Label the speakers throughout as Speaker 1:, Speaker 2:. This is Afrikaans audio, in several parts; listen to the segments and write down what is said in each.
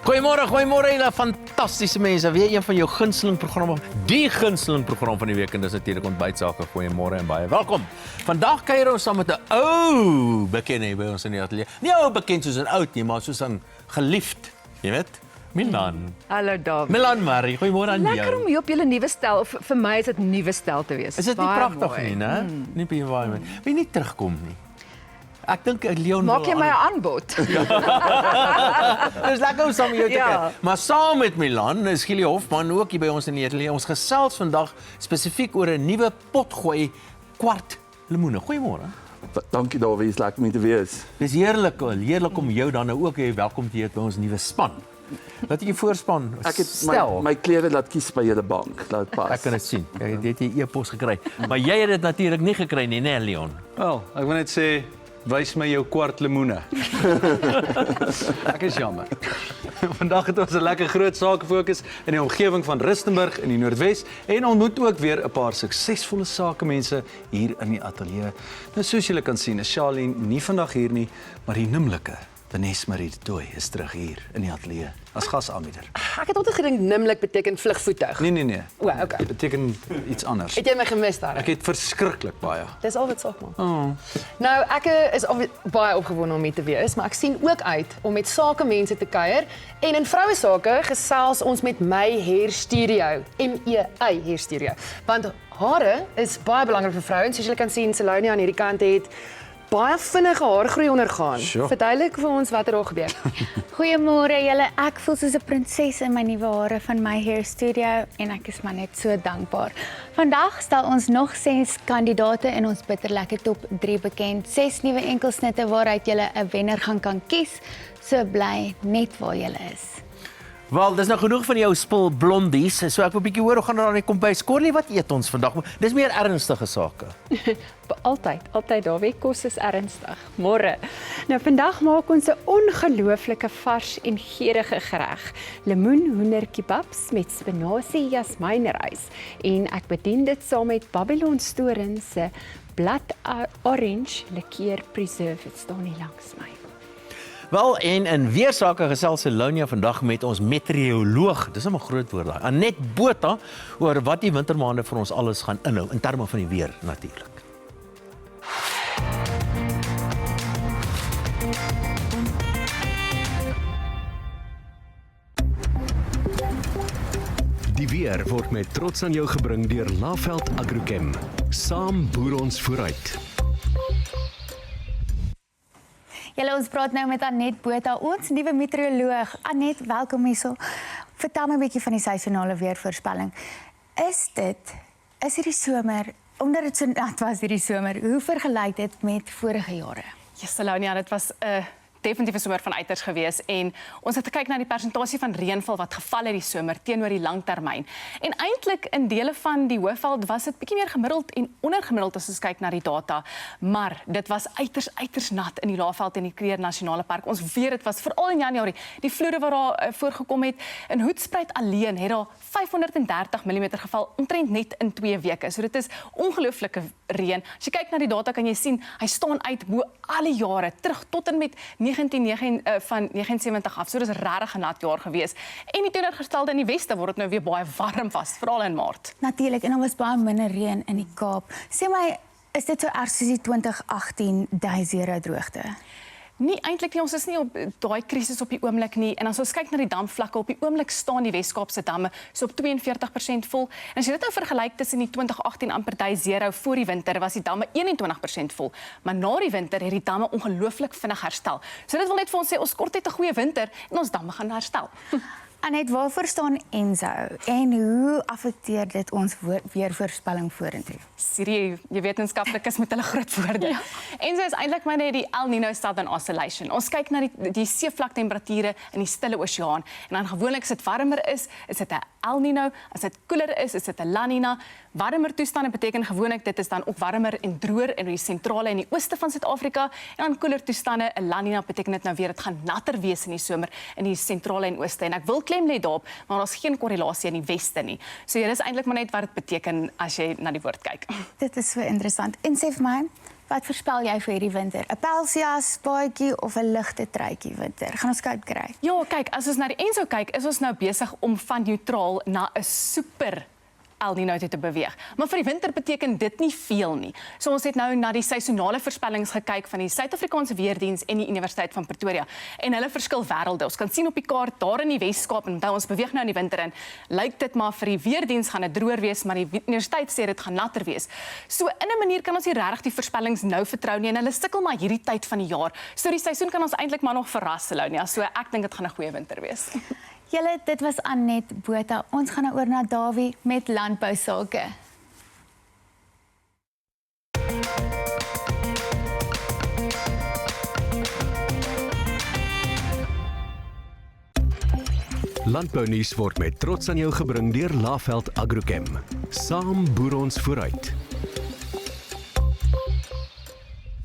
Speaker 1: Goeiemôre julle fantastiese mense. Weer een van jou gunsteling programme, die gunsteling program van die week en dis natuurlik ontbytsake. Goeiemôre en baie welkom. Vandag kuier ons saam met 'n ou bekende by ons in die ateljee. Nie ou bekend soos 'n oud nie, maar soos 'n geliefd, jy weet. Milan.
Speaker 2: Hallo David.
Speaker 1: Milan Marie, goeiemôre aan jou.
Speaker 2: Lekker om hier op julle nuwe stel, of vir my is dit nuwe stel te wees.
Speaker 1: Is dit nie
Speaker 2: Baie
Speaker 1: pragtig
Speaker 2: mooi.
Speaker 1: nie, né? Nie by jou waai. Wie nie terugkom nie. Ek dink Leon
Speaker 2: Maak jy my 'n aanbod?
Speaker 1: Dis lekker om saam met jou te
Speaker 2: Ja.
Speaker 1: kyk. Maar saam met Milan is Gilly Hofman ook hier by ons in die ateljee. Ons gesels vandag spesifiek oor 'n nuwe potgooi kwart lemoene. Goeiemôre.
Speaker 3: Dankie Dawie, is lekker om hier te wees.
Speaker 1: Dis heerlik om jou dan nou ook welkom te heet by ons nuwe span. Laat ek jou voorspan
Speaker 3: Ek het
Speaker 1: stel.
Speaker 3: my klere laat kies by julle bank. Laat pas.
Speaker 1: Ek kan dit sien. Jy het die e-pos gekry. Maar jy het dit natuurlik nie gekry nie, né, Leon?
Speaker 4: Wel, ek wil net sê, wys my jou kwart lemoene. Ek is jammer. Vandag het ons 'n lekker groot sakefokus in die omgewing van Rustenburg in die Noordwes en ontmoet ook weer 'n paar suksesvolle sakemense hier in die ateljee. Nou soos julle kan sien, is Charlene nie vandag hier nie, maar die nimmerlike Vanessa Marie de Tooy is terug hier in die ateljee as gasaanbieder.
Speaker 5: Ek het altyd gedink nimmerlik beteken vlugvoetig.
Speaker 4: Nee.
Speaker 5: O, okay.
Speaker 4: Dit beteken iets anders.
Speaker 5: Het jy my gemis daar?
Speaker 4: Ek het verskriklik baie.
Speaker 5: Dis al wat saak maak. Nou, ek is baie opgewonde om hier te wees, maar ek sien ook uit om met sakemense te kuier en in vroue sake gesels ons met My Hair Studio, MEI Hair Studio. Want hare is baie belangrik vir vrouens, soos julle kan sien, Celonia aan hierdie kant het baie vinnige haargroei ondergaan.
Speaker 4: Sure.
Speaker 5: Verduidelik vir ons wat daar gebeur.
Speaker 6: Goeiemôre julle. Ek voel soos 'n prinses in my nuwe hare van My Hair Studio en ek is maar net so dankbaar. Vandag stel ons nog 6 kandidate in ons bitterlekker top 3 bekend. 6 nuwe enkelsnitte waaruit julle 'n wenner gaan kan kies. So bly net waar julle is.
Speaker 1: Wel, dis nou genoeg van jou spul blondies. So ek wil 'n bietjie hoor hoe gaan dit aan die kombuis. Corlie, wat eet ons vandag? Dis meer ernstige sake.
Speaker 7: Altyd Dawie, kos is ernstig. Môre. Nou vandag maak ons 'n ongelooflike vars en geurende gereg. Lemoen hoender kebabs met spinasie jasmijnrys en ek bedien dit saam met Babylon Storen se blood orange liqueur preserve. Dit staan hier langs my.
Speaker 1: Wel, en in weersake gesels Celonia vandag met ons meteoroloog. Dis 'n groot woord daai. Anet Botha oor wat die wintermaande vir ons alles gaan inhou in terme van die weer natuurlik.
Speaker 8: Die weer word met trots aan jou gebring deur Laveld Agrochem. Saam boer ons vooruit.
Speaker 6: Julle, ons praat nou met Anet Botha, ons nuwe meteoroloog. Anet, welkom hierso. Vertel my 'n bietjie van die seisonale weervoorspelling. Is hierdie somer, omdat dit so nat was hierdie somer, hoe vergelyk dit met vorige jare?
Speaker 9: Ja, Celonia, dit was 'n definitief 'n somer van uiters gewees en ons het gekyk na die persentasie van reënval wat geval het die somer teenoor die langtermyn. En eintlik in dele van die Hoëveld was dit bietjie meer gemiddeld en ondergemiddeld as ons kyk na die data, maar dit was uiters nat in die Laagveld en die Kruger Nasionale Park. Ons weet dit was veral in Januarie, die vloede wat daar voorgekom het. In Hoedspruit alleen het daar 530 mm geval omtrent net in 2 weke. So dit is ongelooflike reën. As jy kyk na die data kan jy sien hy staan uit bo al die jare terug tot en met 1979 af. So dis regtig 'n nat jaar gewees. En die teenoorgestelde in die weste word dit nou weer baie warm was, veral in Maart.
Speaker 6: Natuurlik, en daar was baie minder reën in die Kaap. Sê my, is dit so erg soos die 2018 Day-Zero droogte?
Speaker 9: Nie eintlik nie, ons is nie op daai krisis op die oomblik nie. En as ons kyk na die damvlakke, op die oomblik staan die Wes-Kaapse damme so op 42% vol. En as jy dit nou vergelyk tussen die 2018 amper Day-Zero voor die winter, was die damme 21% vol. Maar na die winter het die damme ongelooflik vinnig herstel. So dit wil net vir ons sê ons kort net 'n goeie winter en ons damme gaan herstel.
Speaker 6: Anet, waarvoor staan ENSO en hoe affekteer dit ons weervoorspelling vorentoe?
Speaker 9: Siri, jy wetenskaplikes met hulle groot woorde. Ja. ENSO is eintlik maar net die El Niño Southern Oscillation. Ons kyk na die seevlaktemperature in die Stille Oseaan en dan gewoonlik as dit warmer is dit 'n El Niño, as dit koeler is dit 'n La Niña. Warmer toestande beteken gewoonlik dit is dan ook warmer en droër in die sentrale en die ooste van Suid-Afrika en dan koeler toestande 'n La Niña beteken dit nou weer dit gaan natter wees in die somer in die sentrale en ooste en ek wil klem lê daarop, maar daar's geen korrelasie in die weste nie. So dit is eintlik maar net wat dit beteken as jy na die woord kyk.
Speaker 6: Dit is so interessant. En sê vir my, wat voorspel jy vir hierdie winter? 'n Pelsjas, baadjie of 'n ligte truitjie winter? Gaan ons koud kry?
Speaker 9: Ja, kyk, as ons na die Enso kyk, is ons nou besig om van neutraal na 'n super El Niño te beweeg. Maar vir die winter beteken dit nie veel nie. So ons het nou na die seisonale voorspellings gekyk van die Suid-Afrikaanse Weerdiens en die Universiteit van Pretoria. En hulle verskil wêrelde. Ons kan sien op die kaart daar in die Wes-Kaap en onthou ons beweeg nou in die winter in. Lyk dit maar vir die Weerdiens gaan dit droër wees, maar die universiteit sê dit gaan natter wees. So in 'n manier kan ons nie regtig die voorspellings nou vertrou nie en hulle sukkel maar hierdie tyd van die jaar. So die seisoen kan ons eintlik maar nog verras, Lounia. So ek dink dit gaan 'n goeie winter wees.
Speaker 6: Julle, dit was Anet Botha. Ons gaan nou oor na Dawie met landbou sake.
Speaker 8: Landbounuus word met trots aan jou gebring deur Laveld Agrochem. Saam boer ons vooruit.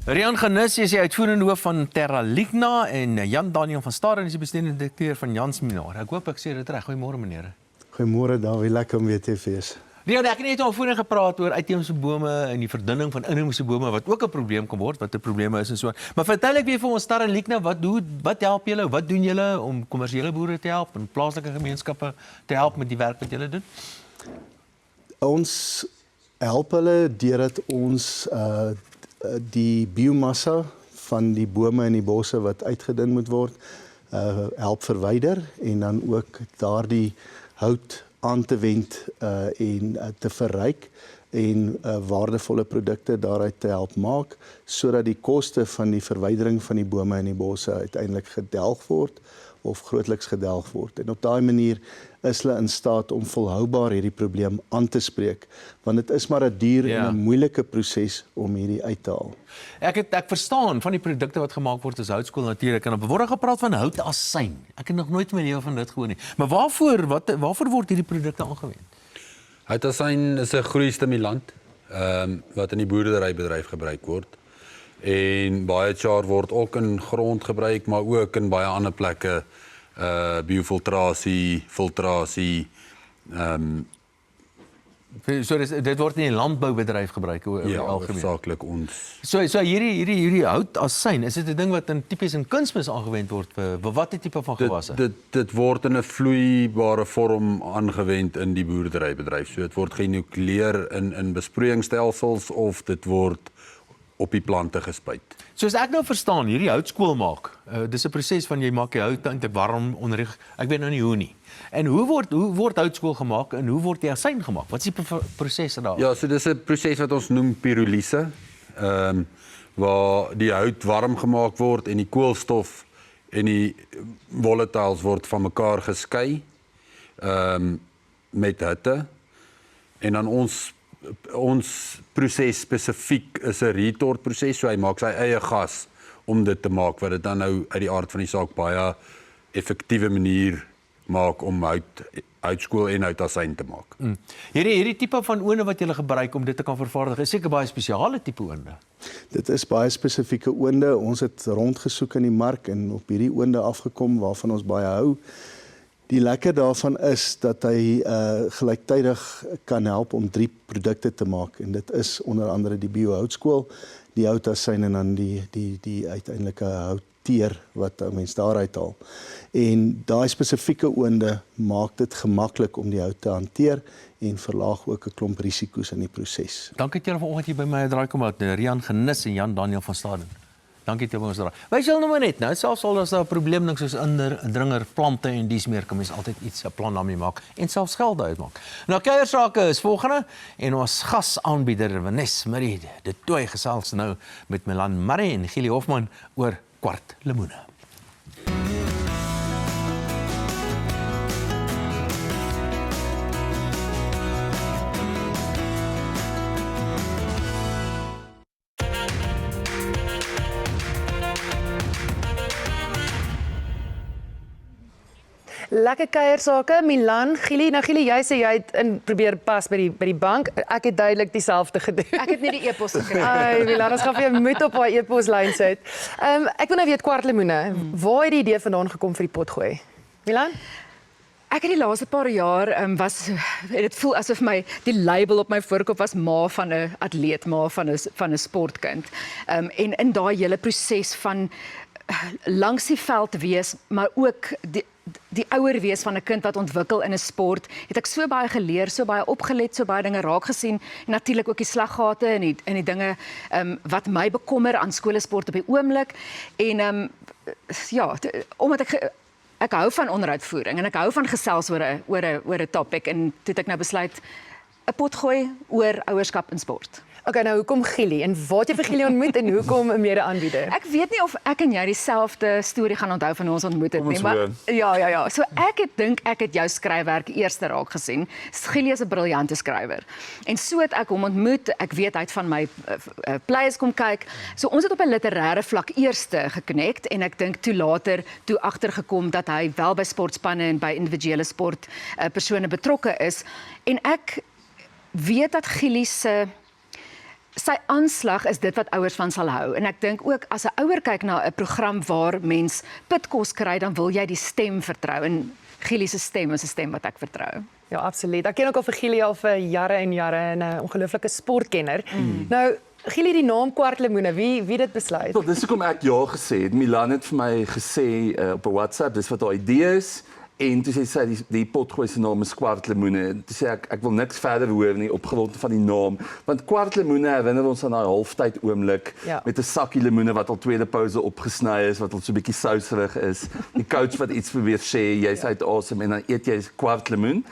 Speaker 1: Rian Genus is die uitvoerende hoof van Terra Ligna en Jan Daniel van Staden is die bestuurende direkteur van Jans Minor. Ek hoop ek sê dit reg. Goeiemôre meneer.
Speaker 10: Goeiemôre Dawie, lekker om weer te wees.
Speaker 1: Rian, ek het net al voorheen gepraat oor uitheemse bome en die verdunning van inheemse bome wat ook 'n probleem kan word, wat 'n probleem is en so. Maar vertel ek weer vir ons Terra Ligna, wat help julle? Wat doen julle om kommersiële boere te help en plaaslike gemeenskappe te help met die werk wat julle doen?
Speaker 10: Ons help hulle deurdat ons die biomassa van die bome en die bosse wat uitgedun moet word, help verwyder en dan ook daardie hout aan te wend en te verryk en waardevolle produkte daaruit te help maak, sodat die koste van die verwydering van die bome en die bosse uiteindelik gedelg word of grootliks gedelg word. En op daai manier is hulle in staat om volhoubaar hierdie probleem aan te spreek, want dit is maar 'n duur en 'n moeilike proses om hierdie uit te haal.
Speaker 1: Ek verstaan van die produkte wat gemaak word as houtskool natuurlik en op word gepraat van houtasyn. Ek het nog nooit in my lewe van dit gehoor nie. Maar waarvoor word hierdie produkte aangewend?
Speaker 11: Houtasyn is 'n groeistimulant wat in die boerderybedryf gebruik word. En baie jaar word ook in grond gebruik, maar ook in baie ander plekke biofiltrasie, filtrasie.
Speaker 1: So dit word in die landboubedryf gebruik oor
Speaker 11: ja,
Speaker 1: algemeen.
Speaker 11: Hoofsaaklik ons.
Speaker 1: So hierdie houtasyn, is dit 'n ding wat tipies in kunsmis aangewend word vir watter tipe van gewasse?
Speaker 11: Dit word in 'n vloeibare vorm aangewend in die boerderybedryf. So dit word genukleer in besproeiingsstelsels of dit word op die plante gespuit.
Speaker 1: Soos ek nou verstaan, hierdie houtskool maak, dis 'n proses van jy maak die hout eintlik warm onder, ek weet nou nie hoe nie. En hoe word houtskool gemaak en hoe word die asyn gemaak? Wat is die proses daar?
Speaker 11: Ja, so dis 'n proses wat ons noem pyrolyse, waar die hout warm gemaak word en die koolstof en die volatiles word van mekaar geskei met hitte. En dan ons proses spesifiek is 'n retort proses, so hy maak sy eie gas om dit te maak, wat dit dan nou uit die aard van die saak baie effektiewe manier maak om houtskool en houtasyn te maak.
Speaker 1: Hierdie tipe van oonde wat jy gebruik om dit te kan vervaardig, is seker baie spesiale tipe oonde.
Speaker 10: Dit is baie spesifieke oonde. Ons het rondgesoek in die mark en op hierdie oonde afgekom waarvan ons baie hou. Die lekker daarvan is dat hy gelyktydig kan help om 3 produkte te maak en dit is onder andere die biohoutskool, die houtasyn en dan die uiteindelike houtteer wat 'n mens daaruit haal. En daai spesifieke oonde maak dit gemaklik om die hout te hanteer en verlaag ook 'n klomp risiko's in die proses.
Speaker 1: Dankie dat julle vanoggend hier by my draai kom uit, Rian Genus en Jan Daniel van Staden. Dankie dat jy by ons draai. Wys julle nou maar net, nou selfs al as daar 'n probleem ding soos indringer plante en dies meer, kan mens altyd 'n plan daarmee maak en selfs geld uitmaak. Nou kuiersake is volgende en ons gasaanbieder Vanessa Marie de Tooy gesels nou met Milan Murray en Gili Hofman oor kwart lemoene.
Speaker 5: Lekker kuiersake, Milan, Gili. Nou Gili, jy sê jy het probeer pas by die bank. Ek het duidelik dieselfde gedoen.
Speaker 2: Ek het nie die e-pos gekry.
Speaker 5: Ai, Milan, ons gaan vir jou moed op haar e-poslyn sit. Ek wil nou weet kwartlemoene. Waar het die idee vandaan gekom vir die potgooi? Milan?
Speaker 2: Ek het die laaste paar jaar dit voel asof die label op my voorkop was ma van 'n atleet, ma van 'n sportkind. En in daai hele proses van langs die veld wees, maar ook die ouer wees van 'n kind wat ontwikkel in 'n sport, het ek so baie geleer, so baie opgelet, so baie dinge raak gesien en natuurlik ook die slaggate en die dinge wat my bekommer aan skoolsport op die oomblik en omdat ek hou van onderhoudvoering en ek hou van gesels oor 'n topic en toe het ek nou besluit 'n pot gooi oor ouerskap in sport.
Speaker 5: Okay, nou hoekom Gili en waar het jy vir Gili ontmoet en hoekom 'n mede-aanbieder?
Speaker 2: Ek weet nie of ek en jy dieselfde storie gaan onthou van hoe ons ontmoet het
Speaker 3: Kom ons
Speaker 2: nie, maar
Speaker 3: hoor.
Speaker 2: ja. So ek het jou skryfwerk eers raak gesien. Gili is 'n briljante skrywer. En so het ek hom ontmoet. Ek weet hy het van my pleiers kom kyk. So ons het op 'n literêre vlak eers gekonnekt en ek dink toe later agtergekom dat hy wel by sportspanne en by individuele sport persone betrokke is. En ek weet dat Gili sy aanslag is dit wat ouers van sal hou. En ek dink ook as 'n ouer kyk na 'n program waar mens pitkos kry, dan wil jy die stem vertrou. En Gili se stem is 'n stem wat ek vertrou.
Speaker 5: Ja, absoluut. Ek ken ook al vir Gili al vir jare en jare en 'n ongelooflike sportkenner. Nou, Gili, die naam Kwartlemoene, wie dit besluit?
Speaker 3: Wel, dis hoekom ek ja gesê het. Milan het vir my gesê op 'n WhatsApp, dis wat haar idee is. En toe sê sy die potgooi se naam is Kwartlemoene. Toe sê ek wil niks verder hoor nie opgewonde van die naam, want Kwartlemoene herinner ons aan daai halftyd oomblik met 'n sakkie lemoene wat al tweede pouse opgesny is, wat al so 'n bietjie souserig is. Die coach wat iets probeer sê, jy's uit asem en dan eet jy 'n kwart lemoen.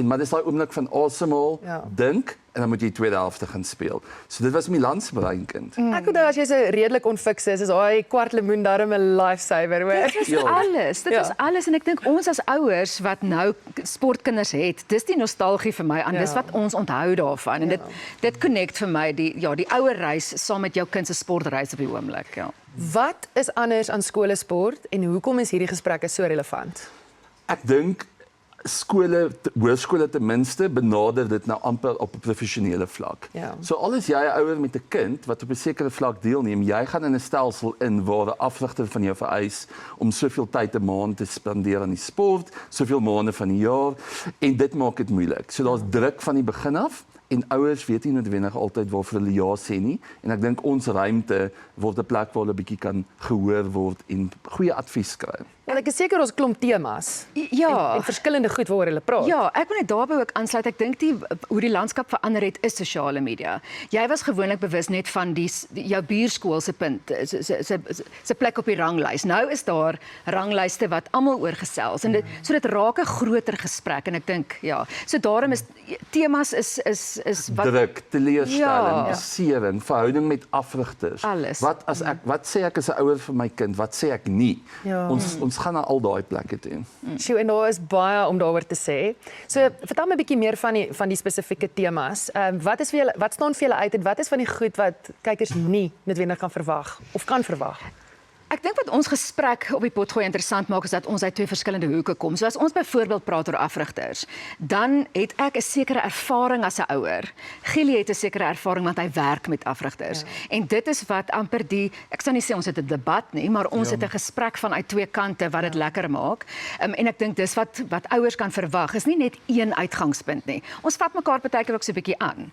Speaker 3: Maar dis daai oomblik van asemhaal, dink en dan moet jy die tweede helfte gaan speel. So dit was Milan se breinkind.
Speaker 5: Ek onthou as jy so redelik onfiks is daai kwart lemoen darm 'n lifesaver, hoor.
Speaker 2: Dit was alles. Dit was alles en ek dink ons as ouers wat nou sportkinders het, dis die nostalgie vir my aan. Dis wat ons onthou daarvan en dit connect vir my die ouer reis saam met jou kind se sportreis op die oomblik, ja.
Speaker 5: Wat is anders aan skoolsport en hoekom is hierdie gesprekke so relevant?
Speaker 3: Ek dink hoërskole ten minste benader dit nou amper op 'n professionele vlak.
Speaker 5: Ja.
Speaker 3: So al is jy 'n ouer met 'n kind wat op 'n sekere vlak deelneem, jy gaan in 'n stelsel in waar 'n afrigter van jou vereis om soveel tyd 'n maand te spandeer aan die sport, soveel maande van die jaar en dit maak dit moeilik. So daar's druk van die begin af. En ouers weet nie noodwendig altyd waarvoor hulle ja sê nie en ek dink ons ruimte word 'n plek waar hulle bietjie kan gehoor word en goeie advies kry.
Speaker 5: Ja, ek is seker ons klomp temas.
Speaker 2: Ja,
Speaker 5: en verskillende goed waaroor hulle praat.
Speaker 2: Ja, ek wil net daarbey ook aansluit. Ek dink hoe die landskap verander het is sosiale media. Jy was gewoonlik bewus net van jou buurskool se punt, se plek op die ranglys. Nou is daar ranglyste wat almal oor gesels en dit raak 'n groter gesprek en ek dink so daarom is temas is wat
Speaker 3: druk, teleurstelling, besering, verhouding met afrigters.
Speaker 2: Alles.
Speaker 3: Wat sê ek as 'n ouer vir my kind? Wat sê ek nie? Ons gaan na al daai plekke toe.
Speaker 5: Sjoe, en daar is baie om daaroor te sê. So, vertel my 'n bietjie meer van die spesifieke temas. Wat staan vir julle uit en wat is van die goed wat kykers nie noodwendig kan verwag of kan verwag?
Speaker 2: Ek dink wat ons gesprek op die potgooi interessant maak is dat ons uit twee verskillende hoeke kom. So as ons byvoorbeeld praat oor afrigters, dan het ek 'n sekere ervaring as 'n ouer. Gili het 'n sekere ervaring want hy werk met afrigters. En dit is wat amper ek sal nie sê ons het 'n debat nie, maar ons het 'n gesprek vanuit twee kante wat dit lekker maak. En ek dink dis wat ouers kan verwag. Is nie net een uitgangspunt nie. Ons vat mekaar partykeer ook so 'n bietjie aan.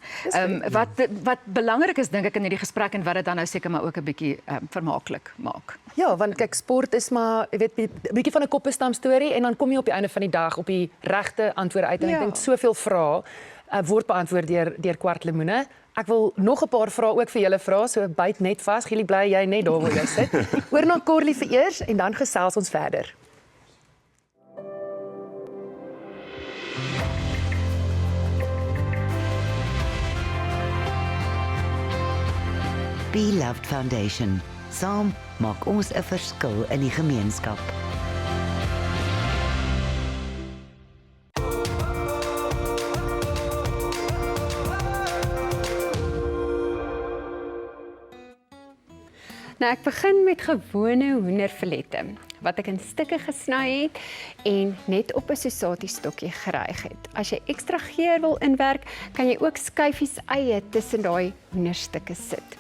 Speaker 2: Wat belangrik is dink ek in hierdie gesprek en wat dit dan nou seker maar ook 'n bietjie vermaaklik maak.
Speaker 5: Ja, want kyk, sport is maar, jy weet, 'n bietjie van 'n koppestam storie en dan kom jy op die einde van die dag op die regte antwoorde uit en ek dink soveel vrae word beantwoord deur Kwartlemoene. Ek wil nog 'n paar vrae ook vir julle vra, so byt net vas. Gili, bly jy net daar waar jy sit. Oor na Corlie vir eers en dan gesels ons verder.
Speaker 12: Be Loved Foundation. Saam maak ons 'n verskil in die gemeenskap.
Speaker 7: Nou ek begin met gewone hoenderfilette wat ek in stukke gesny het en net op 'n sosatie stokkie geryg het. As jy ekstra geur wil inwerk, kan jy ook skyfies eie tussen daai hoenderstukke sit.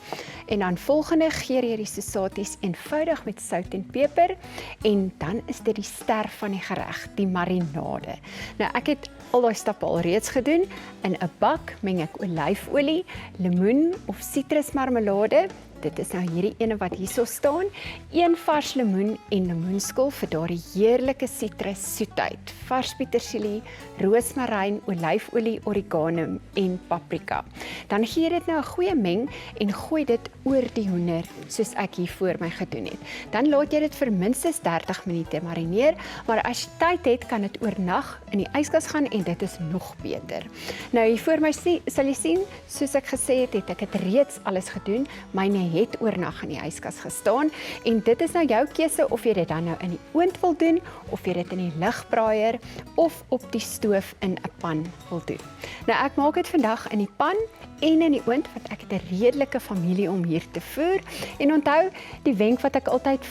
Speaker 7: En dan volgende geur jy die sosaties eenvoudig met sout en peper en dan is dit die ster van die gereg, die marinade. Nou ek het al daai stappe al reeds gedoen. In 'n bak meng ek olyfolie, lemoen of sitrusmarmelade. Dit is nou hierdie ene wat hierso staan. 1 vars lemoen en lemoenskil vir daardie heerlike sitrussoetheid. Vars petersilie, roosmaryn, olyfolie, oregano en paprika. Dan gee jy dit nou 'n goeie meng en gooi dit oor die hoender soos ek hier voor my gedoen het. Dan laat jy dit vir minstens 30 minute marineer, maar as jy tyd het, kan dit oornag in die yskas gaan en dit is nog beter. Nou hier voor my sal jy sien, soos ek gesê het, het ek dit reeds alles gedoen. Myne het oornag in die yskas gestaan en dit is nou jou keuse of jy dit dan nou in die oond wil doen of jy dit in die ligbraaier of op die stoof in 'n pan wil doen. Nou ek maak dit vandag in die pan en in die oond want ek het 'n redelike familie om hier te voer en onthou die wenk wat ek altyd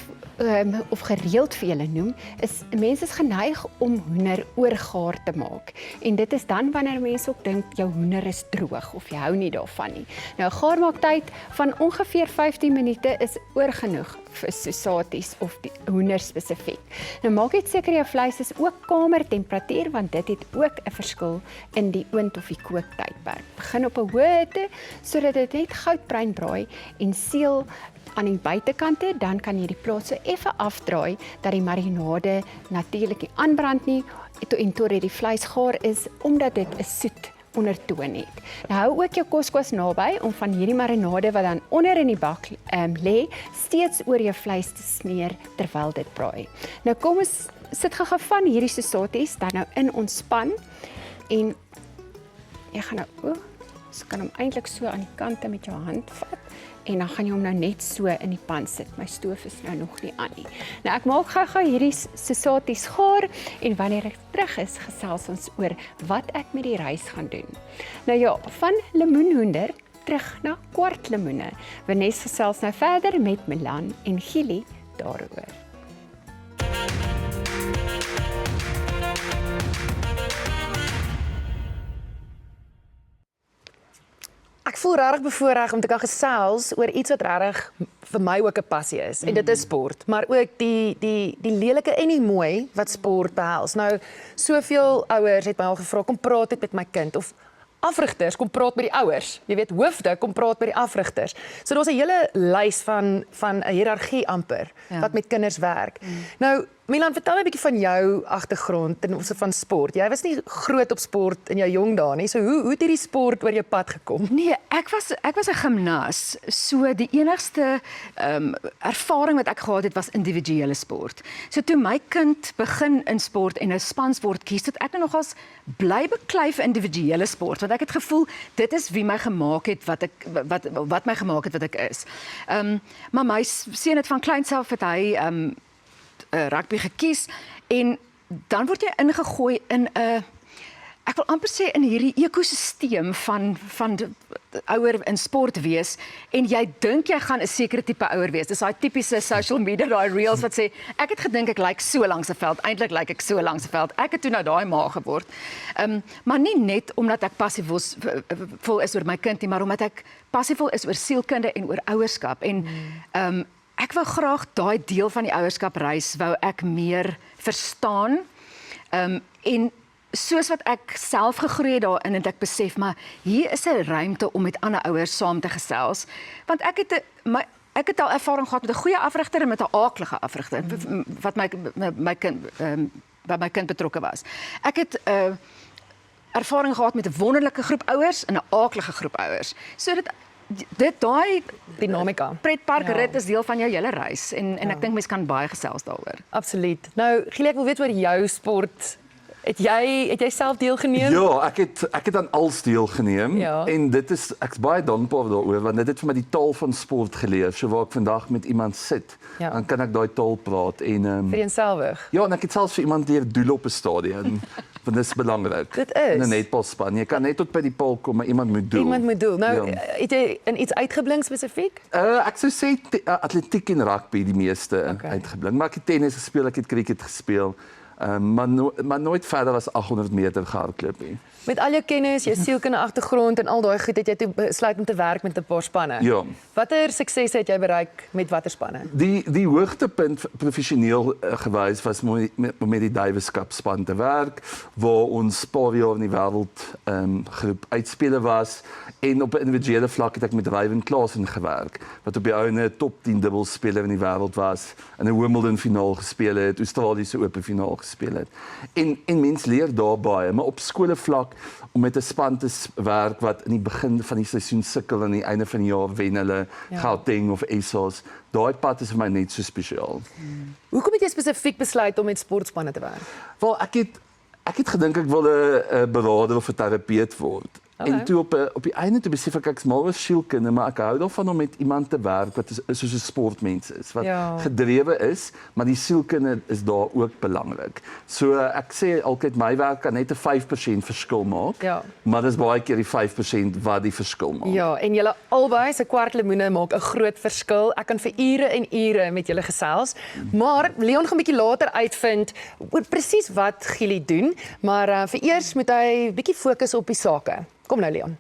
Speaker 7: of gereeld vir julle noem is mense is geneig om hoender oorgaar te maak en dit is dan wanneer mense ook dink jou hoender is droog of jy hou nie daarvan nie. Nou gaarmaaktyd van ongeveer 15 minute is oorgenoeg vir sosaties of die hoender spesifiek. Nou maak net seker jou vleis is ook kamertemperatuur want dit het ook 'n verskil in die oond of die kooktydperk. Begin op 'n hoë hitte sodat dit net goudbruin braai en seël aan die buitekante, dan kan jy die plaas so effe afdraai dat die marinade natuurlik nie aanbrand nie en totdat die vleis gaar is omdat dit 'n soet ondertoon het. Nou hou ook jou koskwas naby om van hierdie marinade wat dan onder in die bak lê, steeds oor jou vleis te smeer terwyl dit braai. Nou kom ons sit gou van hierdie sosaties dan nou in ons pan en jy gaan nou jy kan hom eintlik so aan die kante met jou hand vat en dan gaan jy hom nou net so in die pan sit. My stoof is nou nog nie aan nie. Nou ek maak gou hierdie sosaties gaar en wanneer ek terug is, gesels ons oor wat ek met die rys gaan doen. Nou ja, van lemoenhoender terug na kwartlemoene. Wes gesels nou verder met Milan en Gili daaroor.
Speaker 5: Ek voel regtig bevoorreg om te kan gesels oor iets wat regtig vir my ook 'n passie is. En dit is sport, maar ook die lelike en die mooi wat sport behels. Nou, soveel ouers het my al gevra kom praat net met my kind of afrigters kom praat met die ouers. Jy weet, hoofde kom praat met die afrigters. So daar's 'n hele lys van 'n hiërargie amper wat met kinders werk. Nou, Milan, vertel 'n bietjie van jou agtergrond ten opsigte van sport. Jy was nie groot op sport in jou jong dae nie. So hoe het hierdie sport oor jou pad gekom?
Speaker 2: Nee, ek was 'n gimnas. So die enigste ervaring wat ek gehad het was individuele sport. So toe my kind begin in sport en 'n spansport kies, het ek nogals bly beklei vir individuele sport want ek het gevoel dit is wie my gemaak het wat my gemaak het wat ek is. Maar my seun het van kleins af het hy rugby gekies en dan word jy ingegooi in 'n ek wil amper sê in hierdie ekosisteem van ouer in sport wees en jy dink jy gaan 'n sekere tipe ouer wees. Dis daai tipiese social media, daai reels wat sê ek het gedink ek lyk so langs 'n veld, eintlik lyk ek so langs 'n veld. Ek het toe nou daai ma geword. Maar nie net omdat ek passievol is oor my kind nie, maar omdat ek passievol is oor sielkunde en oor ouerskap en ek wou graag daai deel van die ouerskapreis wou ek meer verstaan en soos wat ek self gegroei het daarin het ek besef maar hier is 'n ruimte om met ander ouers saam te gesels want ek het al ervaring gehad met 'n goeie afrigter en met 'n aaklige afrigter wat my kind betrokke was. Ek het ervaring gehad met 'n wonderlike groep ouers en 'n aaklige groep ouers. So daai
Speaker 5: dinamika.
Speaker 2: Pretparkrit is deel van jou hele reis en ek dink mense kan baie gesels daaroor.
Speaker 5: Absoluut. Nou, Gili, ek wil weet oor jou sport Het jy self deelgeneem?
Speaker 3: Ja, ek het aan alles deelgeneem
Speaker 5: Ja.
Speaker 3: en dit is ek's baie dankbaar daaroor want dit het vir my die taal van sport geleer. So waar ek vandag met iemand sit,
Speaker 5: Ja.
Speaker 3: dan kan ek daai taal praat en
Speaker 5: Vereenselwig.
Speaker 3: ja, en ek het selfs vir iemand leer doel op 'n stadion. Want dit is belangrik.
Speaker 5: Dit is.
Speaker 3: In 'n netbalspan. Jy kan net tot by die paal kom, maar iemand moet doel.
Speaker 5: Iemand moet doel. Nou,
Speaker 3: Ja.
Speaker 5: het jy in iets uitgeblink spesifiek?
Speaker 3: Ek sou sê atletiek en rugby die meeste uitgeblink. Maar ek het tennis gespeel, ek het cricket gespeel. Maar nooit verder as 800 meter gehardloop nie.
Speaker 5: Met al jou kennis, jou sielkundige agtergrond en al daai goed het jy toe besluit om te werk met 'n paar spanne.
Speaker 3: Ja.
Speaker 5: Watter suksese het jy bereik met watter spanne?
Speaker 3: Die hoogtepunt professioneel gewys was met die Davis Cup span te werk waar ons paar jaar in die wêreld groep uitspeler was en op 'n individuele vlak het ek met Ryan Klaasen gewerk wat op die ouene top 10 dubbelspeler in die wêreld was, in 'n Wimbledon finaal gespeel het, Australiese Ope finaal gespeel het. En mens leer daar baie, maar op skoolvlak om met 'n span te werk wat in die begin van die seisoen sukkel en aan die einde van die jaar wen hulle Gauteng of ASOS. Daai pad is vir my net so spesiaal.
Speaker 5: Hoekom het jy spesifiek besluit om met sportspanne te werk?
Speaker 3: Wel, ek het gedink ek wil 'n beraader of 'n terapeut word.
Speaker 5: Okay.
Speaker 3: En toe op die einde toe besef ek's mal oor sielkunde, maar ek hou daarvan om met iemand te werk wat soos 'n sportmens is, wat gedrewe is, maar die sielkunde is daar ook belangrik. So ek sê altyd my werk kan net 'n 5% verskil maak, maar dis baie keer die 5% wat die verskil maak.
Speaker 5: Ja, en julle albei se kwart lemoene maak 'n groot verskil. Ek kan vir ure en ure met julle gesels, maar Leon gaan 'n bietjie later uitvind oor presies wat Gili doen, maar vir eers moet hy bietjie fokus op die sake. Kom nou Leon.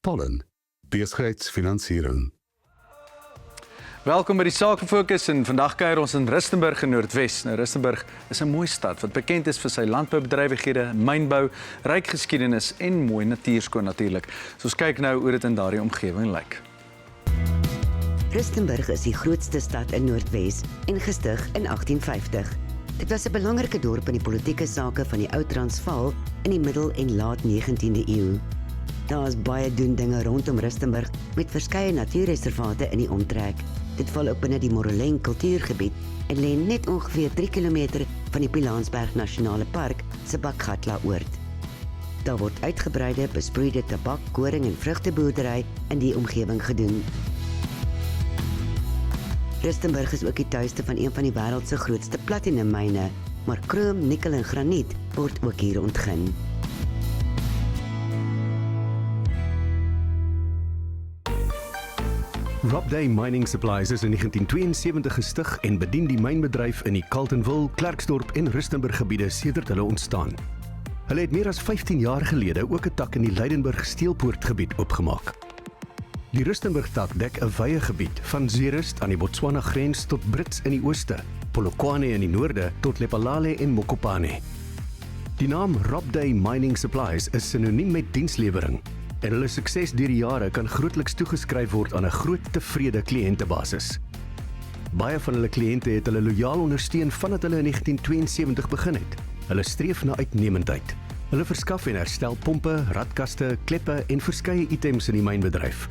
Speaker 8: Pollen, besigheidsfinansiering.
Speaker 4: Welkom by die Sakefokus en vandag kuier ons in Rustenburg in Noordwes. Nou Rustenburg is 'n mooi stad wat bekend is vir sy landboubedrywighede, mynbou, ryk geskiedenis en mooi natuurskoon natuurlik. So ons kyk nou hoe dit in daardie omgewing lyk.
Speaker 12: Rustenburg is die grootste stad in Noordwes en gestig in 1850. Dit was 'n belangrike dorp in die politieke sake van die ou Transvaal in die middel en laat 19de eeu. Daar is baie doen dinge rondom Rustenburg met verskeie natuurreservate in die omtrek. Dit val ook binne die Moreleng Kultuurgebied en lê net ongeveer 3 km van die Pilanesberg Nasionale Park se Bakgatla-oord. Daar word uitgebreide besproeide tabak, koring en vrugteboerdery in die omgewing gedoen. Rustenburg is ook die tuiste van een van die wêreld se grootste platinummyne, maar krom, nikkel en graniet word ook hier ontgin.
Speaker 8: Robday Mining Supplies is in 1972 gestig en bedien die mynbedryf in die Carletonville, Klerksdorp en Rustenburg gebiede sedert hulle ontstaan. Hulle het meer as 15 jaar gelede ook 'n tak in die Leidenburg Steelpoort gebied oopgemaak. Die Rustenburg tak dek 'n wye gebied van Zeerust aan die Botswana grens tot Brits in die ooste, Polokwane in die noorde tot Lephalale en Mokopane. Die naam Robday Mining Supplies is sinoniem met dienslewering. En hulle sukses deur die jare kan grootliks toegeskryf word aan 'n groot tevrede kliëntebasis. Baie van hulle kliënte het hulle lojaal ondersteun vandat hulle in 1972 begin het. Hulle streef na uitnemendheid. Hulle verskaf en herstel pompe, radkaste, kleppe en verskeie items in die mynbedryf.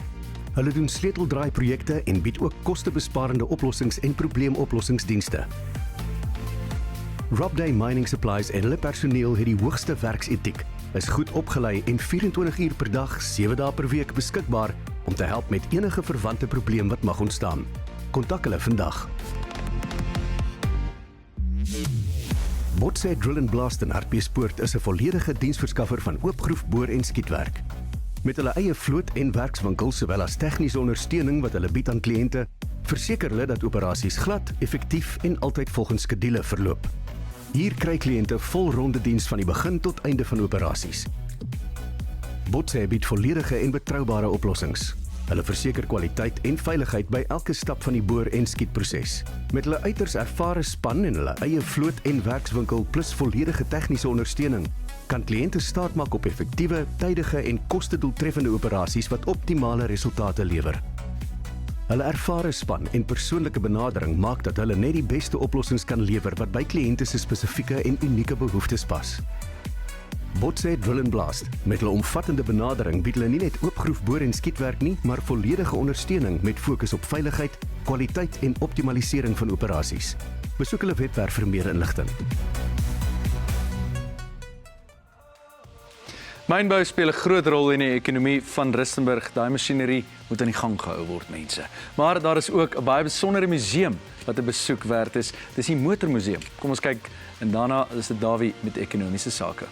Speaker 8: Hulle doen sleuteldraaiprojekte en bied ook kostebesparende oplossings en probleemoplossingsdienste. Robday Mining Supplies en hulle personeel het die hoogste werksetiek, is goed opgelei en 24 uur per dag, 7 dae per week beskikbaar om te help met enige verwante probleem wat mag ontstaan. Kontak hulle vandag. Botsé Drill and Blast in Hartbeespoort is 'n volledige diensverskaffer van oopgroef, boor en skietwerk. Met hulle eie vloot en werkswinkel sowel as tegniese ondersteuning wat hulle bied aan kliënte, verseker hulle dat operasies glad, effektief en altyd volgens skedule verloop. Hier kry kliënte volronde diens van die begin tot einde van operasies. Botsé bied volledige en betroubare oplossings. Hulle verseker kwaliteit en veiligheid by elke stap van die boor- en skietproses. Met hulle uiters ervare span en hulle eie vloot en werkswinkel plus volledige tegniese ondersteuning, kan kliënte staat maak op effektiewe, tydige en kostedoeltreffende operasies wat optimale resultate lewer. Hulle ervare span en persoonlike benadering maak dat hulle net die beste oplossings kan lewer wat by kliënte se spesifieke en unieke behoeftes pas. Botsé Drill & Blast. Met hulle omvattende benadering bied hulle nie net oopgroefboor en skietwerk nie, maar volledige ondersteuning met fokus op veiligheid, kwaliteit en optimalisering van operasies. Besoek hulle webwerf vir meer inligting.
Speaker 4: Mynbou speel 'n groot rol in die ekonomie van Rustenburg. Daai masjinerie moet aan die gang gehou word, mense. Maar daar is ook 'n baie besondere museum wat 'n besoek werd is. Dis die Motormuseum. Kom ons kyk en daarna is dit Dawie met ekonomiese sake.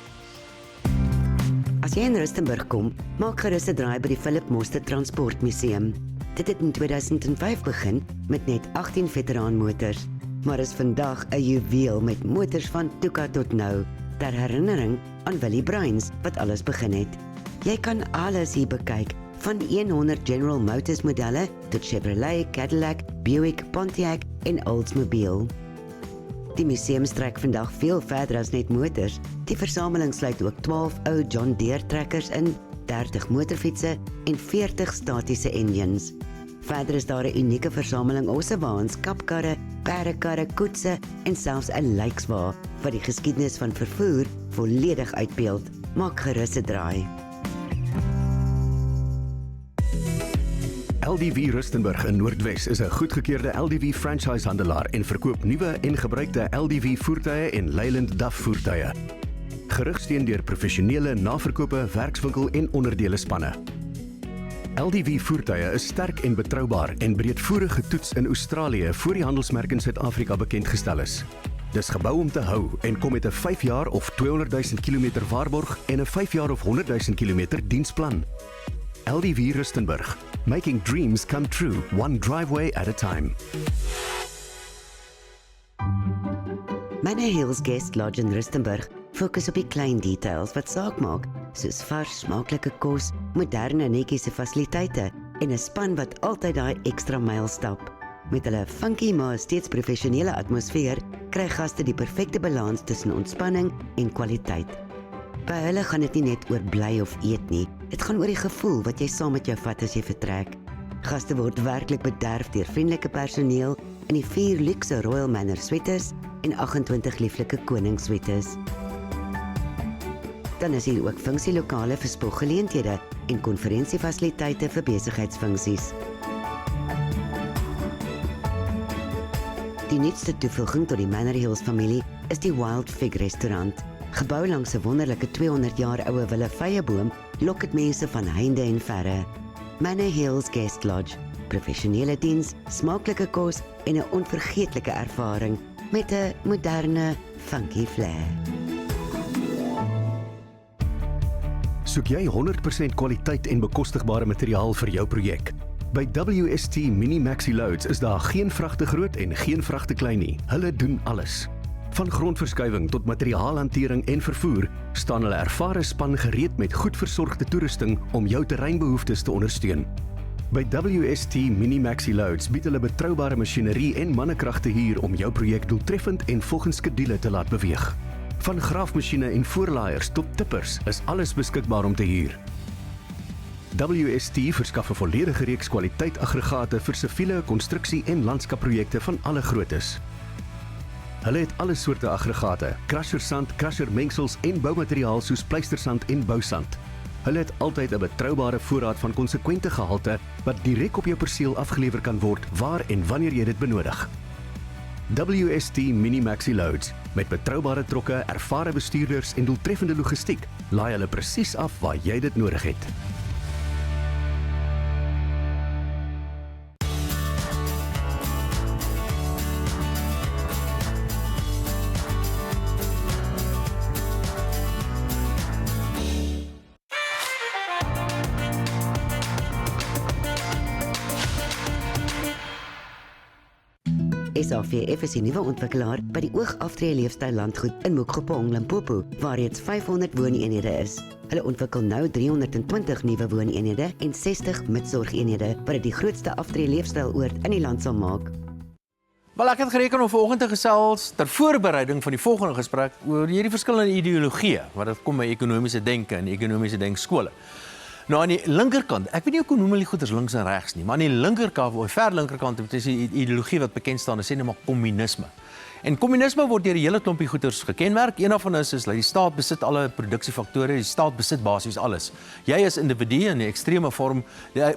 Speaker 12: As jy in Rustenburg kom, maak gerus 'n draai by die Philip Moster Transportmuseum. Dit het in 2005 begin met net 18 veteraanmotors, maar is vandag 'n juweel met motors van Tuka tot nou, ter herinnering aan Willie Bruins wat alles begin het. Jy kan alles hier bekyk, van 100 General Motors modelle tot Chevrolet, Cadillac, Buick, Pontiac en Oldsmobile. Die museum strek vandag veel verder as net motors. Die versameling sluit ook 12 ou John Deere trekkers in, 30 motorfietsse en 40 statiese engines. Verder is daar 'n unieke versameling ossewaans, kapkarre, perdekarre, koetse en selfs 'n lijkswa wat die geskiedenis van vervoer volledig uitbeeld. Maak gerus 'n draai.
Speaker 8: LDV Rustenburg in Noordwes is 'n goedgekeurde LDV franchisehandelaar en verkoop nuwe en gebruikte LDV voertuie en Leyland DAF voertuie. Gerugsteun deur professionele naverkope, werkswinkel en onderdele spanne. LDV voertuie is sterk en betroubaar en breedvoerig getoets in Australië voor die handelsmerk in Suid-Afrika bekend gestel is. Dis gebou om te hou en kom met 'n 5 jaar of 200 000 km waarborg en 'n 5 jaar of 100 000 km diensplan. LDV Rustenburg, making dreams come true, one driveway at a time.
Speaker 12: Manor Hills Guest Lodge in Rustenburg fokus op die klein details wat saak maak, soos vars, smaaklike kos, moderne netjiese fasiliteite en 'n span wat altyd daai ekstra myl stap. Met hulle funky maar steeds professionele atmosfeer, kry gaste die perfekte balans tussen ontspanning en kwaliteit. By hulle gaan dit nie net oor bly of eet nie, dit gaan oor die gevoel wat jy saam met jou vat as jy vertrek. Gaste word werklik bederf deur vriendelike personeel in die 4 luukse Royal Manor suites en 28 lieflike koning suites. Dan is hier ook funksielokale vir spoggeleenthede en konferensiefasiliteite vir besigheidsfunksies. Die nuutste toevoeging tot die Manor Hills familie is die Wild Fig restaurant. Gebou langs 'n wonderlike 200 jaar oue willevyeboom, lok dit mense van heinde en verre. Manor Hills Guest Lodge, professionele diens, smaaklike kos en 'n onvergeetlike ervaring met 'n moderne, funky flair.
Speaker 8: Soek jy 100% kwaliteit en bekostigbare materiaal vir jou projek? By WST Mini Maxi Loads is daar geen vragte groot en geen vragte klein nie. Hulle doen alles. Van grondverskuiwing tot materiaalhantering en vervoer, staan hulle ervare span gereed met goed versorgde toerusting om jou terreinbehoeftes te ondersteun. By WST Mini Maxi Loads bied hulle betroubare masjinerie en mannekragte hier om jou projek doeltreffend en volgens skedule te laat beweeg. Van graafmasjiene en voorlaaiers tot tippers is alles beskikbaar om te huur. WST verskaf 'n volledige reeks kwaliteit aggregate vir siviele, konstruksie en landskapprojekte van alle groottes. Hulle het alle soorte aggregate, crushersand, crushermengsels en boumateriaal soos pleistersand en bousand. Hulle het altyd 'n betroubare voorraad van konsekwente gehalte wat direk op jou perseel afgelewer kan word waar en wanneer jy dit benodig. WST Mini Maxi Loads, met betroubare trokke, ervare bestuurders en doeltreffende logistiek, laai hulle presies af waar jy dit nodig het.
Speaker 12: SAVF is die nuwe ontwikkelaar by die Oogaftree Leefstyl Landgoed in Mokgopong, Limpopo, waar reeds 500 wooneenhede is. Hulle ontwikkel nou 320 nuwe wooneenhede en 60 midsorgeenhede, wat dit die grootste aftree leefstyloord in die land sal maak.
Speaker 1: Wel, ek het gereken om vanoggend te gesels ter voorbereiding van die volgende gesprek oor hierdie verskillende ideologieë wat dit kom by ekonomiese denke en ekonomiese denkskole. Nou aan die linkerkant, ek weet nie hoe noem hulle die goeders links en regs nie, maar aan die linkerkant, of ver linkerkant, dit is die ideologie wat bekend staan, is sê net maar kommunisme. En kommunisme word deur 'n hele klompie goeders gekenmerk. Een daarvan is dat die staat besit alle produksiefaktore, die staat besit basies alles. Jy as individu in 'n ekstreme vorm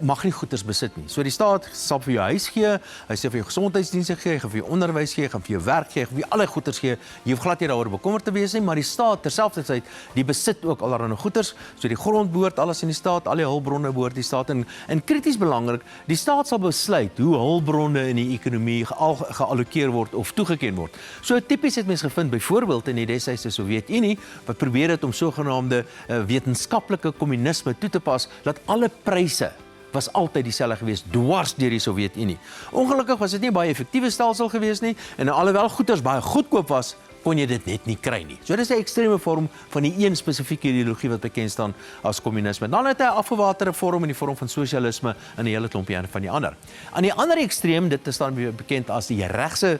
Speaker 1: mag nie goeders besit nie. So die staat sal vir jou huis gee, hy sê vir jou gesondheidsdienste gee, hy gaan vir jou onderwys gee, hy gaan vir jou werk gee, hy gaan vir jou alle goeders gee. Jy hoef glad nie daaroor bekommerd te wees nie, maar die staat terselfdertyd, die besit ook allerlei goeders. So die grond behoort alles in die staat, al die hulpbronne behoort die staat en krities belangrik, die staat sal besluit hoe hulpbronne in die ekonomie geallokeer word of toegeken word. So tipies het mens gevind byvoorbeeld in die destydse Sowjetunie wat probeer het om sogenaamde wetenskaplike kommunisme toe te pas dat alle pryse was altyd dieselfde gewees dwars deur die Sowjetunie. Ongelukkig was dit nie 'n baie effektiewe stelsel gewees nie en alhoewel goederes baie goedkoop was, kon jy dit net nie kry nie. So dis 'n ekstreme vorm van die een spesifieke ideologie wat bekend staan as kommunisme. Dan het hy 'n afgewaterde vorm in die vorm van sosialisme en 'n hele klompie van die ander. Aan die ander ekstreem, dit is dan bekend as die regse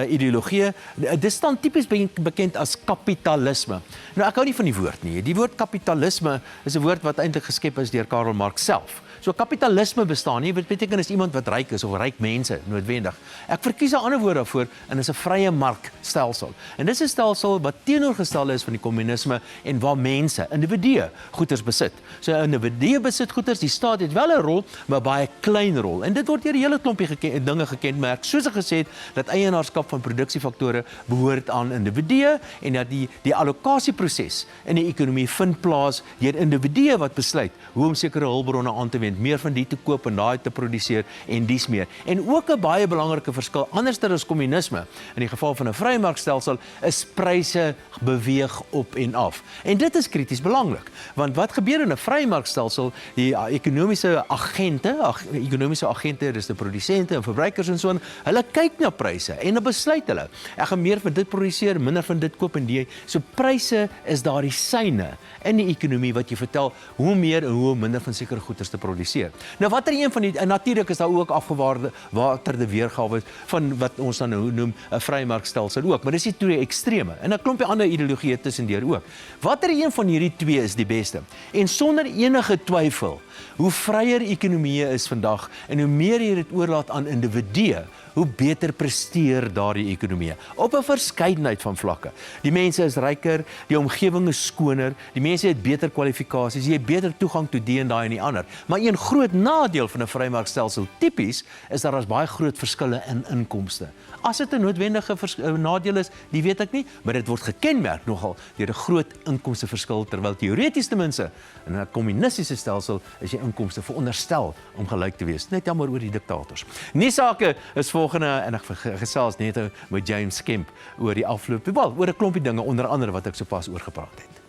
Speaker 1: ideologie, dit staan tipies bekend as kapitalisme. Nou ek hou nie van die woord nie. Die woord kapitalisme is 'n woord wat eintlik geskep is deur Karl Marx self. So kapitalisme bestaan nie, wat beteken is iemand wat ryk is of ryk mense noodwendig. Ek verkies 'n ander woord daarvoor en is 'n vrye markstelsel. En dis 'n stelsel wat teenoorgestel is van die kommunisme en waar mense, individue, goederes besit. So 'n individu besit goederes, die staat het wel 'n rol, maar baie klein rol. En dit word deur 'n hele klompie dinge gekenmerk, soos ek gesê het, dat eienaarskap van produksiefaktore behoort aan individue en dat die allokasieproses in die ekonomie vind plaas deur individue wat besluit hoe om sekere hulpbronne aan te wend, meer van die te koop en daai te produseer en dies meer. En ook 'n baie belangrike verskil, anderster as kommunisme, in die geval van 'n vrye markstelsel, is pryse beweeg op en af. En dit is krities belangrik, want wat gebeur in 'n vrye markstelsel, die ekonomiese agente, dis die produsente en verbruikers en so aan, hulle kyk na pryse en dan besluit hulle, ek gaan meer van dit produseer, minder van dit koop en die. So pryse is daardie syne in die ekonomie wat jy vertel hoe meer en hoe minder van sekere goederes te produseer. Nou watter een van die, en natuurlik is daar ook afgewaterde weergawe van wat ons dan nou noem 'n vrye markstelsel ook, maar dis die twee ekstreme en 'n klompie ander ideologieë tussendeur ook. Watter een van hierdie twee is die beste? En sonder enige twyfel, hoe vryer ekonomieë is vandag en hoe meer jy dit oorlaat aan individue, hoe beter presteer daardie ekonomie op 'n verskeidenheid van vlakke. Die mense is ryker, die omgewing is skoner, die mense het beter kwalifikasies, jy het beter toegang tot die en daai en die ander. Maar een groot nadeel van 'n vrymarkstelsel tipies is dat daar baie groot verskille in inkomste. As dit 'n noodwendige nadeel is, die weet ek nie, maar dit word gekenmerk nogal deur 'n groot inkomsteverskil, terwyl teoreties ten minste in 'n kommunistiese stelsel is jy inkomste veronderstel om gelyk te wees. Net jammer oor die diktators. Nuusake is volgende en ek gesels net met James Kemp oor die afloop, oor 'n klompie dinge onder andere wat ek sopas oor gepraat het.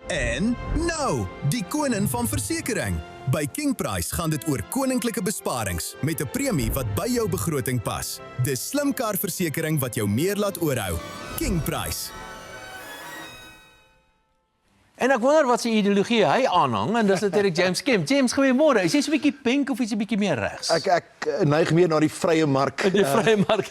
Speaker 13: En nou, die koning van versekering. By King Price gaan dit oor koninklike besparings met 'n premie wat by jou begroting pas. Dis slimkaartversekering wat jou meer laat oorhou. King Price.
Speaker 1: En ek wonder wat sy ideologie hy aanhang en dis natuurlik James Kemp. James, goeiemôre. Is jy so 'n bietjie pink of is jy 'n bietjie meer regs?
Speaker 14: Ek neig meer na die vrye mark.
Speaker 1: Die vrye mark.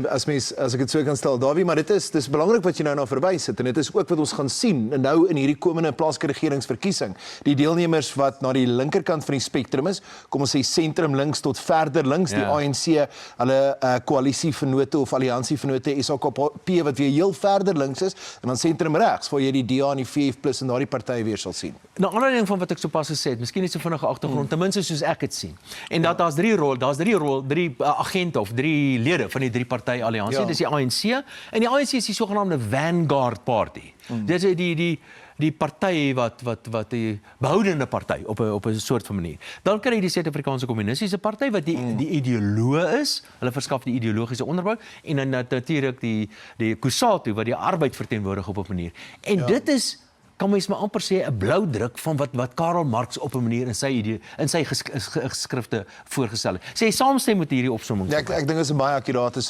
Speaker 14: As ek dit so kan stel, Dawie, maar dis belangrik wat jy nou na verwys het en dit is ook wat ons gaan sien nou in hierdie komende plaaslike regeringsverkiesing. Die deelnemers wat na die linkerkant van die spektrum is, kom ons sê sentrum links tot verder links, die ANC, hulle koalisievennote of alliansievennote SAKP wat weer heel verder links is en dan sentrum regs waar jy die DA en die VF+ en daardie partye weer sal sien.
Speaker 1: Nou, ander ding van wat ek sopas gesê het, miskien net so vinnige agtergrond, ten minste soos ek dit sien. En dat daar's drie agente of drie lede van die drie party alliansie. Dis die ANC en die ANC is die sogenaamde Vanguard Party. Dis die party wat die behoudende party op 'n soort van manier. Dan kry jy die Suid-Afrikaanse Kommunistiese Party wat die ideoloog is. Hulle verskaf die ideologiese onderbou en dan natuurlik die COSATU wat die arbeid verteenwoordig op 'n manier. En dit is, kan mens maar amper sê, 'n blou druk van wat Karl Marx op 'n manier in sy geskrifte voorgestel het. Sê jy saamstem met hierdie opsomming?
Speaker 14: Ja, ek dink dit is 'n baie akkurate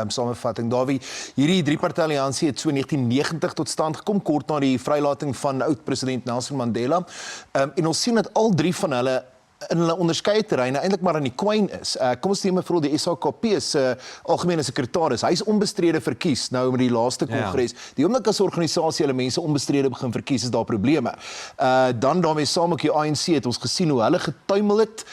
Speaker 14: samevatting. Dawie, hierdie drie-party alliansie het so in 1990 tot stand gekom, kort na die vrylating van oud-president Nelson Mandela. En ons sien dat al drie van hulle in hulle onderskeie terreine eintlik maar aan die kwyn is. Kom ons neem byvoorbeeld die SHKP se algemene sekretaris. Hy is onbestrede verkies nou met die laaste kongres. Die oomblik as 'n organisasie hulle mense onbestrede begin verkies, is daar probleme. Dan daarmee saam ook die ANC het ons gesien hoe hulle getuimel het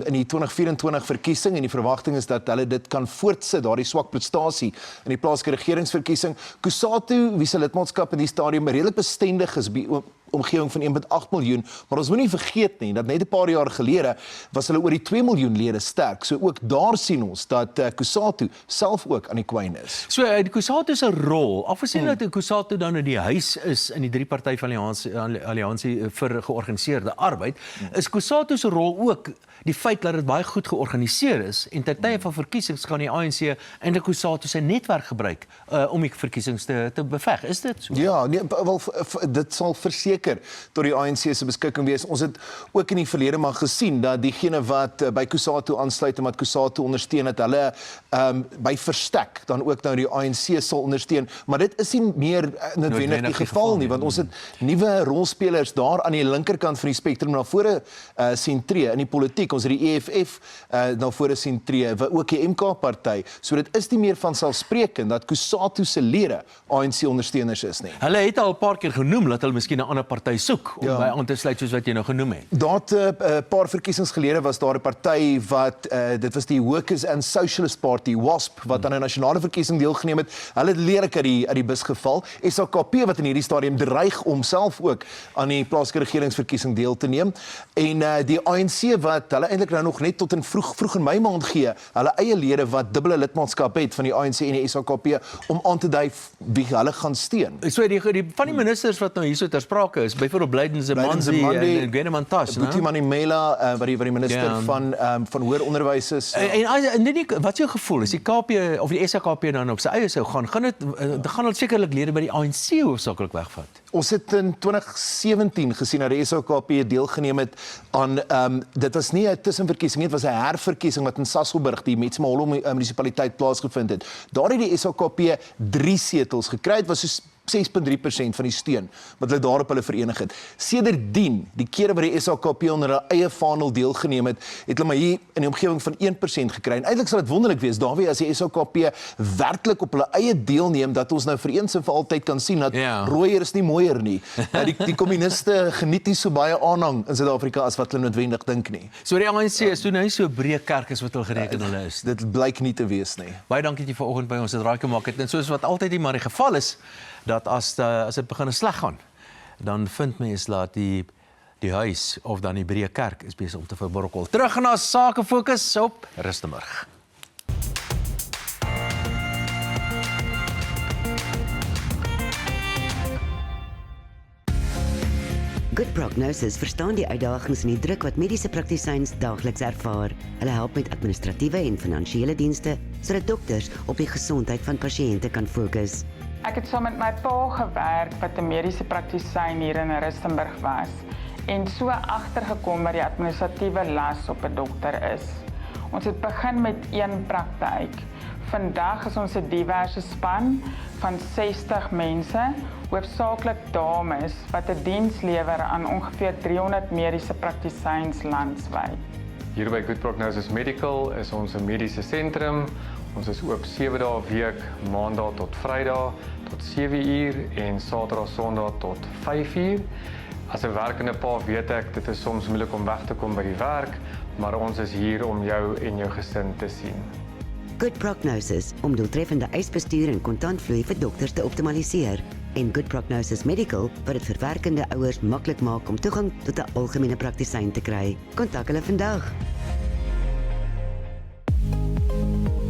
Speaker 14: in die 2024 verkiesing en die verwagting is dat hulle dit kan voortsit, daardie swak prestasie in die plaaslike regeringsverkiesing. Kusatu, wie se lidmaatskap in die stadium redelik bestendig is by omgewing van 1.8 miljoen, maar ons moet nie vergeet nie, dat net 'n paar jaar gelede was hulle oor die 2 miljoen lede sterk, so ook daar sien ons dat Kusatu self ook aan die kwyn is.
Speaker 1: So, die Kusatu se rol, afgesien dat die Kusatu dan in die huis is in die drie-party alliansie vir georganiseerde arbeid, is Kusatu se rol ook die feit dat dit baie goed georganiseer is, en ter tye van verkiesings gaan die ANC eintlik Kusatu se netwerk gebruik om die verkiesings te beveg. Is dit so?
Speaker 14: Ja, nee, wel, dit sal verseker tot die ANC se beskikking wees. Ons het ook in die verlede maar gesien dat diegene wat by Kusatu aansluit en wat Kusatu ondersteun, dat hulle by verstek dan ook nou die ANC sal ondersteun, maar dit is nie meer noodwendig die geval nie, want ons het nuwe rolspelers daar aan die linkerkant van die spektrum na vore sien tree in die politiek. Ons het die EFF na vore sien tree, ook die MK-party. So dit is nie meer vanselfsprekend dat Kusatu se lede ANC ondersteuners is nie.
Speaker 1: Hulle het al 'n paar keer genoem dat hulle miskien 'n ander party soek om by aan te sluit soos wat jy nou genoem het.
Speaker 14: Daar 'n paar verkiesings gelede was daar 'n party wat dit was die Workers and Socialist Party, WASP, wat aan 'n nasionale verkiesing deelgeneem het. Hulle het lelik uit die bus geval. SHKP wat in hierdie stadium dreig om self ook aan die plaaslike regeringsverkiesing deel te neem. En die ANC wat hulle eintlik nou nog net tot in vroeg in Mei maand gee, hulle eie lede wat dubbele lidmaatskap het van die ANC en die SHKP om aan te dui wie hulle gaan steun.
Speaker 1: So die van die ministers wat nou hierso ter sprake is, byvoorbeeld Blyden Zemanzi en Gwede Mantashe,
Speaker 14: Boetie Manimela, wat die minister van hoër onderwys is.
Speaker 1: En wat is jou gevoel, is die KP of die SHKP dan op sy eie sou gaan hulle sekerlik lede by die ANC hoofsaaklik wegvat?
Speaker 14: Ons het in 2017 gesien dat die SHKP deelgeneem het aan, dit was nie 'n tussenverkiesing, dit was 'n herverkiesing wat in Sasolburg, die Metsimaholo munisipaliteit plaasgevind het. Daar het die SHKP 3 setels gekry, het was so 6.3% van die steun wat hulle daarop hulle verenig het. Sedertdien, die kere wat die SHKP onder hulle eie vaandel deelgeneem het, het hulle maar hier in die omgewing van 1% gekry. En eintlik sal dit wonderlik wees, Dawie, as die SHKP werklik op hulle eie deelneem, dat ons nou vir eens en vir altyd kan sien dat rooier is nie mooier nie. Die kommuniste geniet nie so baie aanhang in Suid-Afrika as wat hulle noodwendig dink nie.
Speaker 1: So die ANC is toe nou so breë kerk as wat hulle gereken hulle is.
Speaker 14: Dit blyk nie te wees nie.
Speaker 1: Baie dankie dat jy vanoggend by ons het raai gemaak het. En soos wat altyd die maar die geval is, dat as dit begin sleg gaan, dan vind mens dat die huis of dan die breë kerk is besig om te verbrokkel. Terug na Sake Fokus op Rustenburg.
Speaker 12: Good Prognosis verstaan die uitdagings en die druk wat mediese praktisyns daagliks ervaar. Hulle help met administratiewe en finansiële dienste, sodat dokters op die gesondheid van pasiënte kan fokus.
Speaker 15: Ek het saam met my pa gewerk wat 'n mediese praktisyn hier in Rustenburg was en so agtergekom wat die administratiewe las op 'n dokter is. Ons het begin met 1 praktyk. Vandag is ons 'n diverse span van 60 mense, hoofsaaklik dames wat 'n diens lewer aan ongeveer 300 mediese praktisyns landwyd.
Speaker 16: Hier by Good Prognosis Medical is ons 'n mediese sentrum. Ons is oop 7 dae 'n week, maandag tot Vrydag tot 7 uur en Saterdag Sondag tot 5 uur. As 'n werkende pa weet ek, dit is soms moeilik om weg te kom by die werk, maar ons is hier om jou en jou gesin te sien.
Speaker 12: Good Prognosis om doeltreffende eisbestuur en kontantvloei vir dokters te optimaliseer. En Good Prognosis Medical wat dit vir werkende ouers maklik maak om toegang tot 'n algemene praktisyn te kry. Kontak hulle vandag.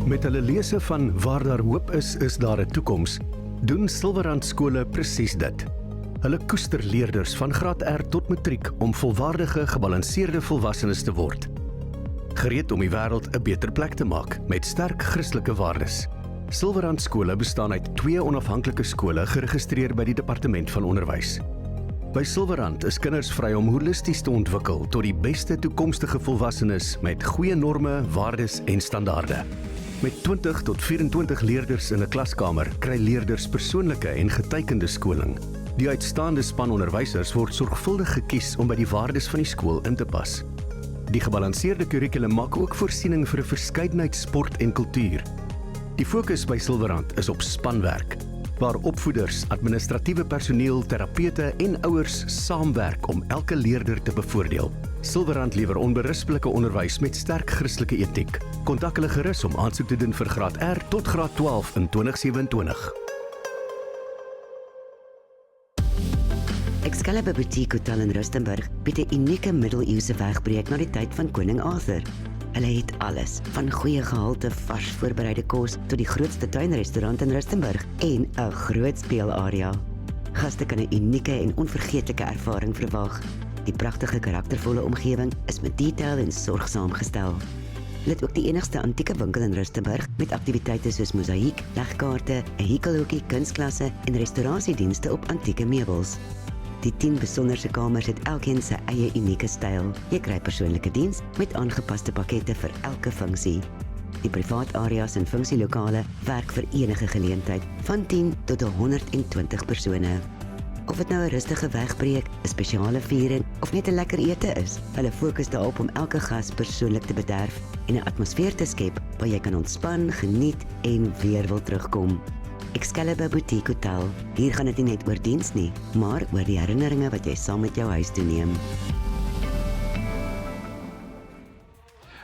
Speaker 8: Met hulle lese van Waar daar hoop is daar 'n toekoms, doen Silverrand skole presies dit. Hulle koester leerders van graad R tot matriek om volwaardige, gebalanseerde volwassenes te word. Gereed om die wêreld 'n beter plek te maak met sterk Christelike waardes. Silverrand skole bestaan uit 2 onafhanklike skole geregistreer by die Departement van Onderwys. By Silverrand is kinders vry om holisties te ontwikkel tot die beste toekomstige volwassenes met goeie norme, waardes en standaarde. Met 20 tot 24 leerders in 'n klaskamer kry leerders persoonlike en geteikende skoling. Die uitstaande span onderwysers word sorgvuldig gekies om by die waardes van die skool in te pas. Die gebalanseerde kurrikulum maak ook voorsiening vir 'n verskeidenheid sport en kultuur. Die fokus by Silverrand is op spanwerk, waar opvoeders, administratiewe personeel, terapeute en ouers saamwerk om elke leerder te bevoordeel. Silverrand lewer onberisplike onderwys met sterk Christelike etiek. Kontak hulle gerus om aansoek te doen vir graad R tot graad 12 in 2027.
Speaker 12: Excalibur Boutique Hotel in Rustenburg bied 'n unieke middeleeuse wegbreek na die tyd van koning Arthur. Hulle het alles, van goeie gehalte vars voorbereide kos tot die grootste tuinrestaurant in Rustenburg en 'n groot speelarea. Gaste kan 'n unieke en onvergeetlike ervaring verwag. Die pragtige karaktervolle omgewing is met detail en sorgsaam gestel. Hulle het ook die enigste antieke winkel in Rustenburg met aktiwiteite soos mosaïek, legkaarte, 'n hekelhoekie, kunstklasse en restaurasiedienste op antieke meubels. Die 10 besonderse kamers het elkeen sy eie unieke styl. Jy kry persoonlike diens met aangepaste pakkette vir elke funksie. Die privaat areas en funksielokale werk vir enige geleentheid van 10 tot 120 persone. Of dit nou 'n rustige wegbreek, 'n spesiale viering of net 'n lekker ete is, hulle fokus daarop om elke gas persoonlik te bederf en 'n atmosfeer te skep waar jy kan ontspan, geniet en weer wil terugkom. Excalibur Boutique Hotel. Hier gaan dit nie net oor diens nie, maar oor die herinneringe wat jy saam met jou huis toe neem.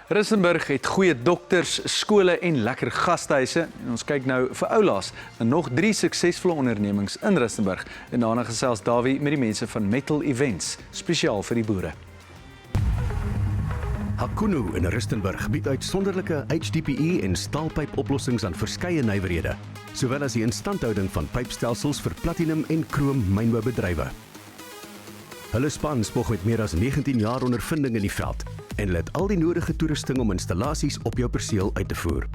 Speaker 4: Rustenburg het goeie dokters, skole en lekker gastehuise. En ons kyk nou vir oulaas na nog 3 suksesvolle ondernemings in Rustenburg. En daarna gesels Dawie met die mense van Metal Events, spesiaal vir die boere.
Speaker 8: Hakunu in Rustenburg bied uitsonderlike HDPE en staalpypoplossings aan verskeie nywerhede, sowel as die instandhouding van pypstelsels vir platinum en krom mynboubedrywe. Hulle span spog met meer as 19 jaar ondervinding in die veld en hulle het al die nodige toerusting om installasies op jou perseel uit te voer.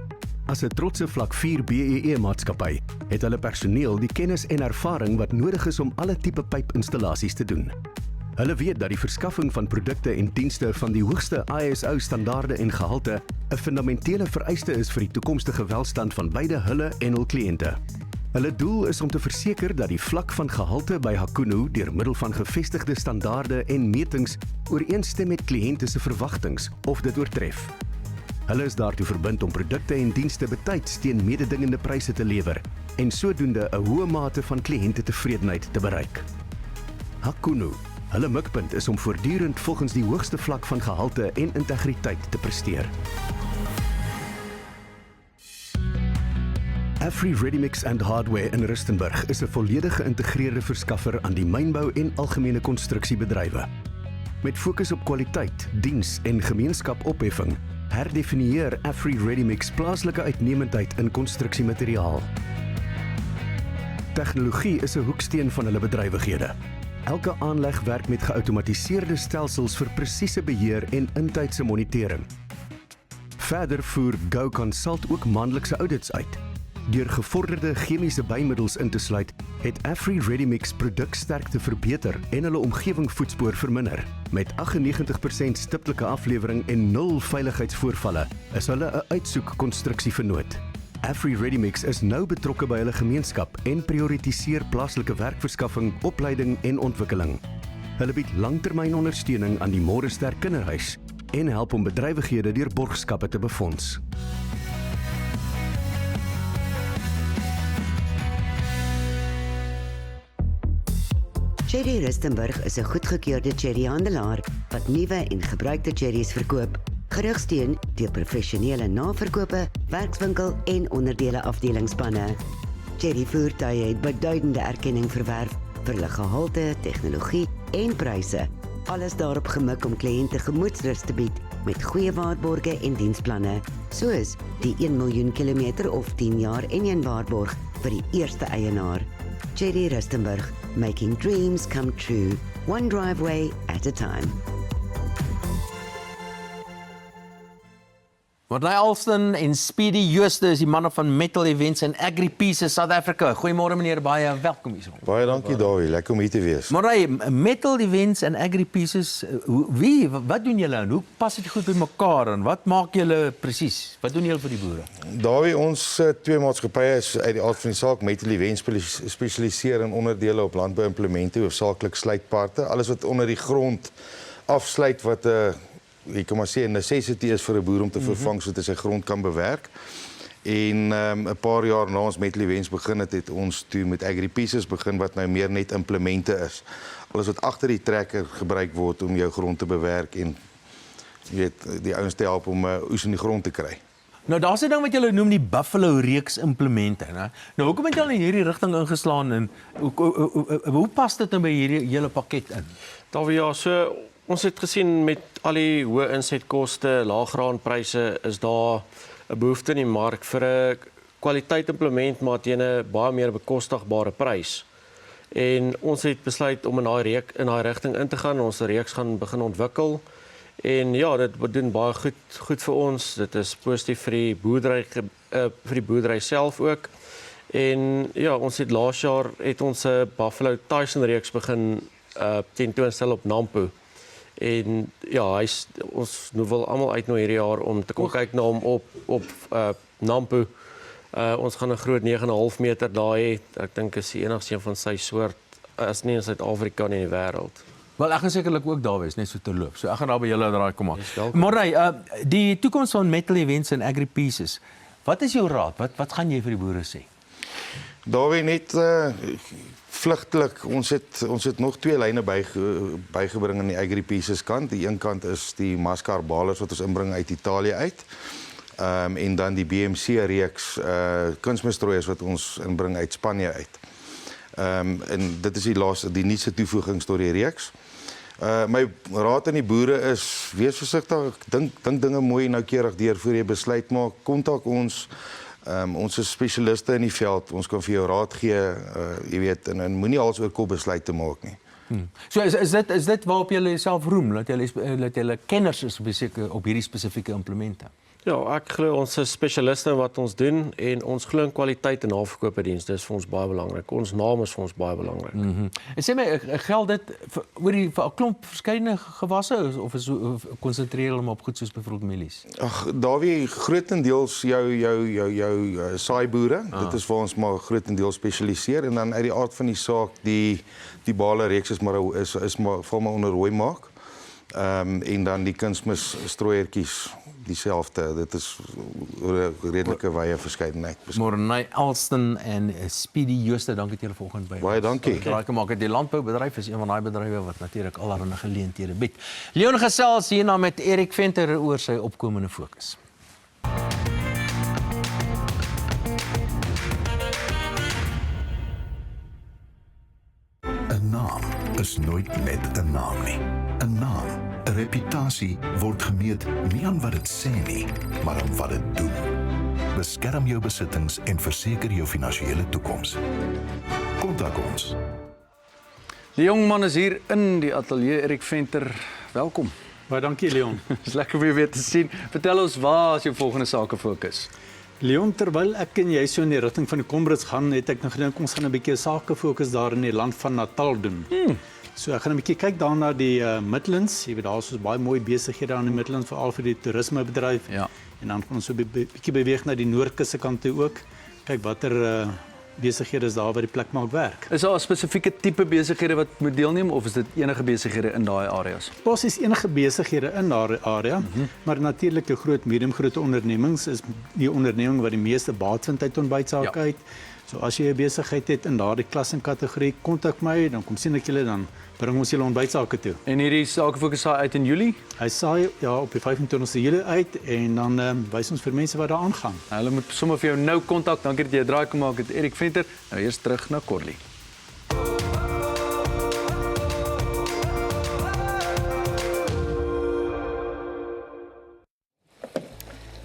Speaker 8: As 'n trotse vlak 4 BEE maatskappy het hulle personeel die kennis en ervaring wat nodig is om alle tipe pypinstallasies te doen. Hulle weet dat die verskaffing van produkte en dienste van die hoogste ISO standaarde en gehalte 'n fundamentele vereiste is vir die toekomstige welstand van beide hulle en hul kliënte. Hulle doel is om te verseker dat die vlak van gehalte by Hakunu deur middel van gevestigde standaarde en metings ooreenstem met kliënte se verwagtinge of dit oortref. Hulle is daartoe verbind om produkte en dienste betyds teen mededingende pryse te lewer en sodoende 'n hoë mate van kliëntetevredenheid te bereik. Hakunu. Hulle mikpunt is om voortdurend volgens die hoogste vlak van gehalte en integriteit te presteer. Afri Readymix and Hardware in Rustenburg is 'n volledig geïntegreerde verskaffer aan die mynbou en algemene konstruksiebedrywe. Met fokus op kwaliteit, diens en gemeenskapopheffing, herdefinieer Afri Readymix plaaslike uitnemendheid in konstruksiemateriaal. Tegnologie is 'n hoeksteen van hulle bedrywighede. Elke aanleg werk met geautomatiseerde stelsels vir presiese beheer en intydse monitering. Verder voer Go Consult ook maandelikse audits uit. Deur gevorderde chemiese bymiddels in te sluit, het Afri Readymix produksterkte verbeter en hulle omgewingsvoetspoor verminder. Met 98% stiplike aflewering en 0 veiligheidsvoorvalle, is hulle 'n uitsoekkonstruksievernoot. Afri Readymix is nou betrokke by hulle gemeenskap en prioritiseer plaaslike werkverskaffing, opleiding en ontwikkeling. Hulle bied langtermynondersteuning aan die Morester Kinderhuis en help om bedrywighede deur borgskappe te befonds.
Speaker 12: Cherry Rustenburg is 'n goedgekeurde cherryhandelaar wat nuwe en gebruikte cherries verkoop, gerugsteun deur professionele naverkope, werkswinkel en onderdele afdelingsspanne. Cherry voertuie het beduidende erkenning verwerf vir hulle gehalte, tegnologie en pryse. Alles daarop gemik om kliënte gemoedsrus te bied met goeie waarborge en diensplanne, soos die 1 miljoen kilometer of 10 jaar en waarborg vir die eerste eienaar. Cherry Rustenburg, making dreams come true, one driveway at a time.
Speaker 1: Mornay Alston en Speedy Jooste is die manne van Metal Events en Agri Pieces South Africa. Goeiemôre meneer, baie welkom hier.
Speaker 17: Baie dankie Dawie, lekker om hier te wees.
Speaker 1: Mornay, Metal Events en Agri Pieces, wat doen julle en hoe pas dit goed by mekaar en wat maak julle presies? Wat doen julle vir die boere?
Speaker 17: Dawie, ons twee maatskappye is uit die aard van die saak. Metal Events spesialiseer in onderdele op landbouimplemente, hoofsaaklik sluitparte, alles wat onder die grond afsluit wat jy kan maar sê 'n necessity is vir 'n boer om te vervang sodat hy sy grond kan bewerk. En 'n paar jaar na ons met Lewens begin het ons toe met AgriPieces begin wat nou meer net implemente is. Alles wat agter die trekker gebruik word om jou grond te bewerk en jy weet die ouens te help om oes in die grond te kry.
Speaker 1: Nou daar's 'n ding wat julle noem die Buffalo reeks implemente, né? Nou hoekom het julle in hierdie rigting ingeslaan en hoe pas dit nou by hierdie hele pakket in?
Speaker 18: Ja, so ons het gesien met al die hoë insetkoste, lae graanpryse, is daar 'n behoefte in die mark vir 'n kwaliteit implement maar teen 'n baie meer bekostigbare prys. En ons het besluit om in daai rigting in te gaan en ons reeks gaan begin ontwikkel. En ja, dit doen baie goed vir ons. Dit is positief vir die boerdery self ook. En ja, ons het laas jaar ons 'n Buffalo Tyson reeks begin tentoonstel op Nampo. En ja, ons wil almal uitnooi hierdie jaar om te kom kyk na hom op Nampo. Ons gaan 'n groot 9,5 meter daar hê. Ek dink is die enigste een van sy soort as nie in Suid-Afrika nie in die wêreld.
Speaker 1: Wel, ek gaan sekerlik ook daar wees, net so te loop. So ek gaan daar by julle draai kom maar. Morey, die toekoms van Metal Events en AgriPieces. Wat is jou raad? Wat gaan jy vir die boere sê?
Speaker 17: Daar net vlugtelik, ons het nog 2 lyne bygebring aan die AgriPieces kant. Die een kant is die Mascar balers wat ons inbring uit Italië uit. En dan die BMC reeks kunsmisstrooiers wat ons inbring uit Spanje uit. En dit is die nuutste toevoegings tot die reeks. My raad aan die boere is, wees versigtig, dink dinge mooi noukeurig deur voor jy besluit maak. Kontak ons. Ons is spesialiste in die veld. Ons kan vir jou raad gee, jy weet, en moenie hals oor kop besluite maak nie.
Speaker 1: So is dit waarop julle jouself roem, dat julle kenners is op hierdie spesifieke implemente?
Speaker 18: Ja, ek glo ons is spesialiste in wat ons doen en ons glo in kwaliteit en naverkoopediens. Dis vir ons baie belangrik. Ons naam is vir ons baie belangrik.
Speaker 1: En sê my, geld dit vir 'n klomp verskeidenheid gewasse of konsentreer hulle op goed soos byvoorbeeld mielies?
Speaker 17: Ag, Dawie, grootendeels jou saaiboere. Dit is waar ons maar grootendeels spesialiseer en dan uit die aard van die saak die bale reeks is maar val maar onder rooi maak. En dan die kunsmisstrooiertjies dieselfde. Dit is redelike wye verskeidenheid.
Speaker 1: Morney Alston en Speedy Jooste, dankie dat julle vanoggend by ons.
Speaker 17: Baie dankie.
Speaker 1: Draai maak dit die landboubedryf is een van daai bedrywe wat natuurlik allerlei geleenthede bied. Leon gesels hierna met Erik Venter oor sy opkomende fokus.
Speaker 19: Een naam is nooit net 'n naam nie. 'n Naam, 'n reputasie word gemeet nie aan wat dit sê nie, maar aan wat dit doen. Beskerm jou besittings en verseker jou finansiële toekoms. Kontak ons.
Speaker 4: Die jong man is hier in die ateljee, Erik Venter. Welkom.
Speaker 20: Baie dankie Leon.
Speaker 4: Dis lekker om jou weer te sien. Vertel ons, waar is jou volgende sake fokus?
Speaker 20: Leon, terwyl ek en jy so in die rigting van die Kombrits gaan, het ek nou gedink ons gaan 'n bietjie sake fokus daar in die land van Natal doen. So ek gaan 'n bietjie kyk daar na die Midlands. Jy weet daar is so baie mooi besighede aan die Midlands, veral vir die toerismebedryf.
Speaker 4: Ja.
Speaker 20: En dan gaan ons so 'n bietjie beweeg na die Noordkus se kant toe ook. Kyk watter besighede is daar waar die plek maak werk.
Speaker 4: Is daar 'n spesifieke tipe besighede wat moet deelneem of is dit enige besighede in daai areas?
Speaker 20: Basies enige besighede in daardie area, maar natuurlik 'n groot, medium-groot ondernemings is die onderneming wat die meeste baat vind uit ontbytsake uit. So as jy 'n besigheid het in daardie klas en kategorie, kontak my, dan kom sien ek julle, dan bring ons julle ontbytsake toe.
Speaker 4: En hierdie sake fokus saai uit in Julie?
Speaker 20: Hy saai op die 25ste Julie uit en dan wys ons vir mense wat daar aangaan.
Speaker 4: Hulle moet sommer vir jou nou kontak. Dankie dat jy 'n draai kom maak met Erik Venter. Nou eers terug na Corlie.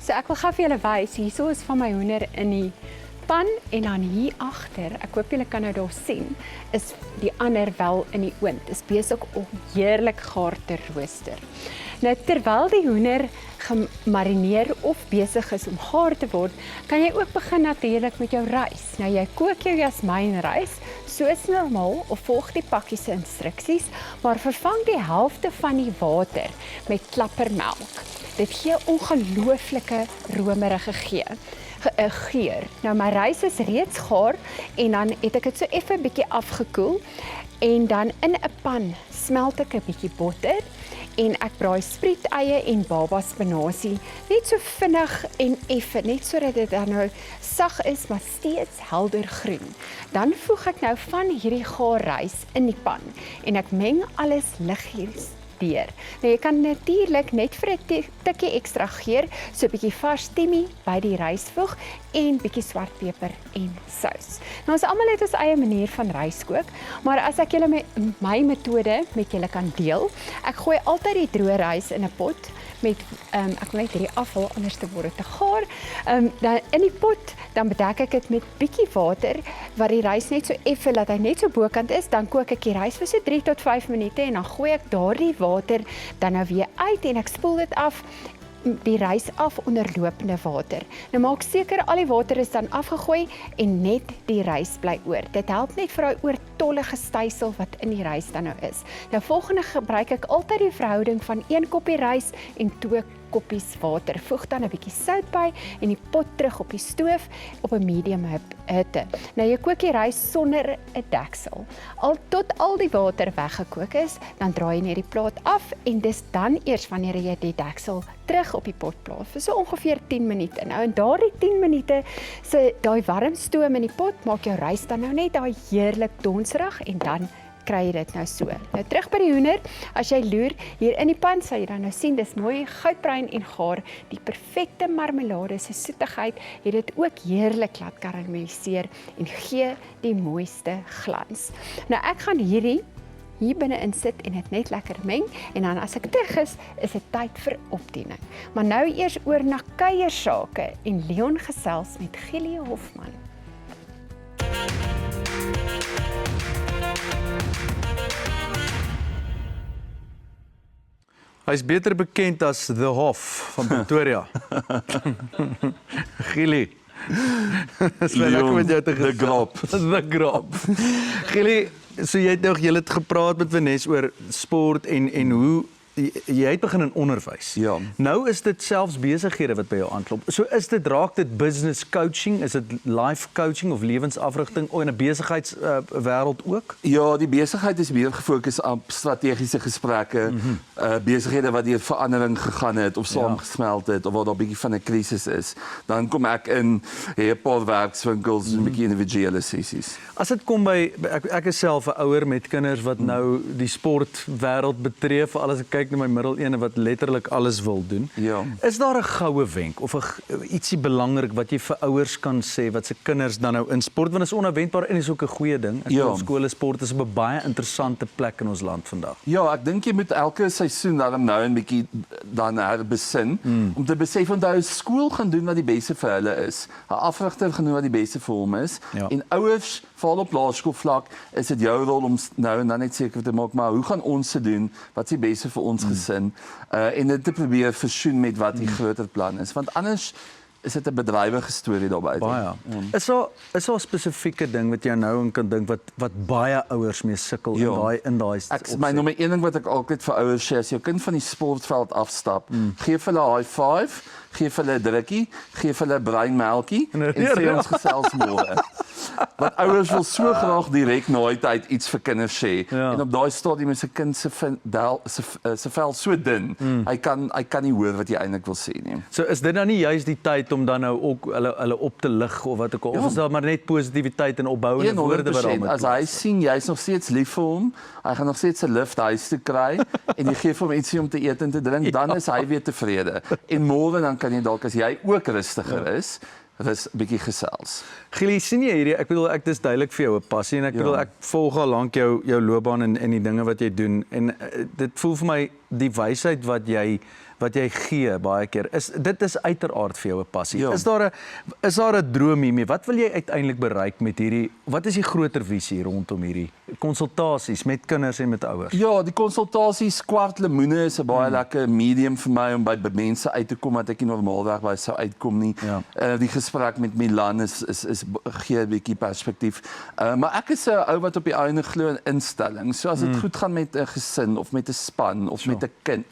Speaker 7: So ek wil gou vir julle wys, hierso is van my hoender in die pan en dan hier agter, ek hoop julle kan nou daar sien, is die ander wel in die oond. Is besig om heerlik gaar te rooster. Nou terwyl die hoender gemarineer of besig is om gaar te word, kan jy ook begin natuurlik met jou rys. Nou jy kook jou jasmienrys soos normaal of volg die pakkie se instruksies, maar vervang die helfte van die water met klappermelk. Dit gee ongelooflike romerige geur. Nou my rys is reeds gaar en dan het ek dit so effe bietjie afgekoel en dan in 'n pan smelt ek 'n bietjie botter en ek braai spriet-eie en baba spinasie, net so vinnig en effe, net sodat dit dan nou sag is, maar steeds helder groen. Dan voeg ek nou van hierdie gaar rys in die pan en ek meng alles liggies deur. Nou jy kan natuurlik net vir 'n tikkie ekstra geur, so 'n bietjie vars timmie by die rys voeg en bietjie swartpeper en sous. Nou ons almal het ons eie manier van rys kook, maar as ek julle my metode met julle kan deel, ek gooi altyd die droë rys in 'n pot met ek wil net hierdie afval anders te word te gaar. Dan in die pot dan bedek ek dit met bietjie water wat die rys net so effe dat hy net so bokant is, dan kook ek die rys vir so 3 tot 5 minute en dan gooi ek daardie water dan nou weer uit en ek spoel dit af die rys af onder lopende water. Nou maak seker al die water is dan afgegooi en net die rys bly oor. Dit help net vir daai oortollige stysel wat in die rys dan nou is. Nou volgende gebruik ek altyd die verhouding van 1 koppie rys en 2 koppies water. Voeg dan 'n bietjie sout by en die pot terug op die stoof op 'n medium hitte. Nou jy kook die rys sonder 'n deksel. Tot al die water weggekook is, dan draai jy net die plaat af en dis dan eers wanneer jy die deksel terug op die pot plaas vir so ongeveer 10 minute. Nou in daardie 10 minute se daai warm stoom in die pot maak jou rys dan nou net daai heerlik donserig en dan kry jy dit nou so. Nou terug by die hoender, as jy loer hier in die pan sal jy dan nou sien dis mooi goudbruin en gaar, die perfekte marmelade se soetigheid het dit ook heerlik laat karamelliseer en gee die mooiste glans. Nou ek gaan hier binne insit en dit net lekker meng en dan as ek terug is dit tyd vir opdiening. Maar nou eers oor na kuiersake en Leon gesels met Gillie Hofman.
Speaker 4: Hy is beter bekend as The Hof van Pretoria. Gillie. Dis lekker met jou te gesels. The Grop. Gillie, so jy het gepraat met Vanessa oor sport en hoe jy het begin in onderwys.
Speaker 3: Ja.
Speaker 4: Nou is dit selfs besighede wat by jou aanklop. So raak dit business coaching, is dit life coaching of lewensafrigting in 'n besigheidswêreld ook?
Speaker 3: Ja, die besigheid is meer gefokus op strategiese gesprekke, besighede wat deur verandering gegaan het of saamgesmelt het of waar daar 'n bietjie van 'n krisis is. Dan kom ek in 'n paar werkswinkels en 'n bietjie individuele sessies.
Speaker 4: As dit kom by ek is self 'n ouer met kinders wat nou die sportwêreld betref, veral as ek kyk na my middel ene wat letterlik alles wil doen.
Speaker 3: Ja.
Speaker 4: Is daar 'n goue wenk of ietsie belangrik wat jy vir ouers kan sê wat se kinders dan nou in sport, want dit is onverwendbaar en is ook 'n goeie ding. Skole sport is op 'n baie interessante plek in ons land vandag.
Speaker 3: Ja, ek dink jy moet elke seisoen dan nou 'n bietjie dan herbesin om te besef onthou skool gaan doen wat die beste vir hulle is. 'n Afrigter gaan doen wat die beste vir hom is. En ouers, veral op laerskoolvlak, is dit jou rol om nou en dan net seker te maak maar hoe gaan ons se doen? Wat is die beste vir ons gesin en dit te probeer versoen met wat die groter plan is, want anders is dit 'n bedrywige storie daar buite.
Speaker 4: Baie. Is daar 'n spesifieke ding wat jy nou aan kan dink wat baie ouers mee sukkel in daai
Speaker 3: my nommer 1 ding wat ek altyd vir ouers sê, as jou kind van die sportveld afstap, gee vir hulle 'n high five, gee vir hulle 'n drukkie, gee vir hulle 'n bruinmelkie en sê ons gesels môre. Want ouers wil so graag direk na die tyd iets vir kinders sê. En op daai stadium is 'n kind se vel so dun. Hy kan nie hoor wat jy eintlik wil sê nie.
Speaker 4: So is dit dan nie juist die tyd om dan nou ook hulle op te lig of wat ook al, of is daar maar net positiwiteit en opbouende woorde wat daarmee.
Speaker 3: As hy sien jy's nog steeds lief vir hom, hy gaan nog steeds 'n lift huis toe kry en jy gee vir hom ietsie om te eet en te drink, dan is hy weer tevrede. En môre dan kan jy dalk as jy ook rustiger is 'n bietjie gesels.
Speaker 4: Gillie, sien jy hierdie, ek bedoel dis duidelik vir jou 'n passie en ek bedoel ek volg al lank jou loopbaan en die dinge wat jy doen en dit voel vir my die wysheid wat jy gee baie keer dit is uiteraard vir jou 'n passie. Is daar 'n droom hiermee? Wat wil jy uiteindelik bereik met hierdie? Wat is die groter visie rondom hierdie konsultasies met kinders en met ouers?
Speaker 3: Ja, die konsultasies kwart lemoene is 'n baie lekker medium vir my om by mense uit te kom wat ek nie normaalweg by sou uitkom nie. Die gesprek met Milan is gee 'n bietjie perspektief. Maar ek is 'n ou wat op die einde glo in instellings. So as dit goed gaan met 'n gesin of met 'n span of met met 'n kind,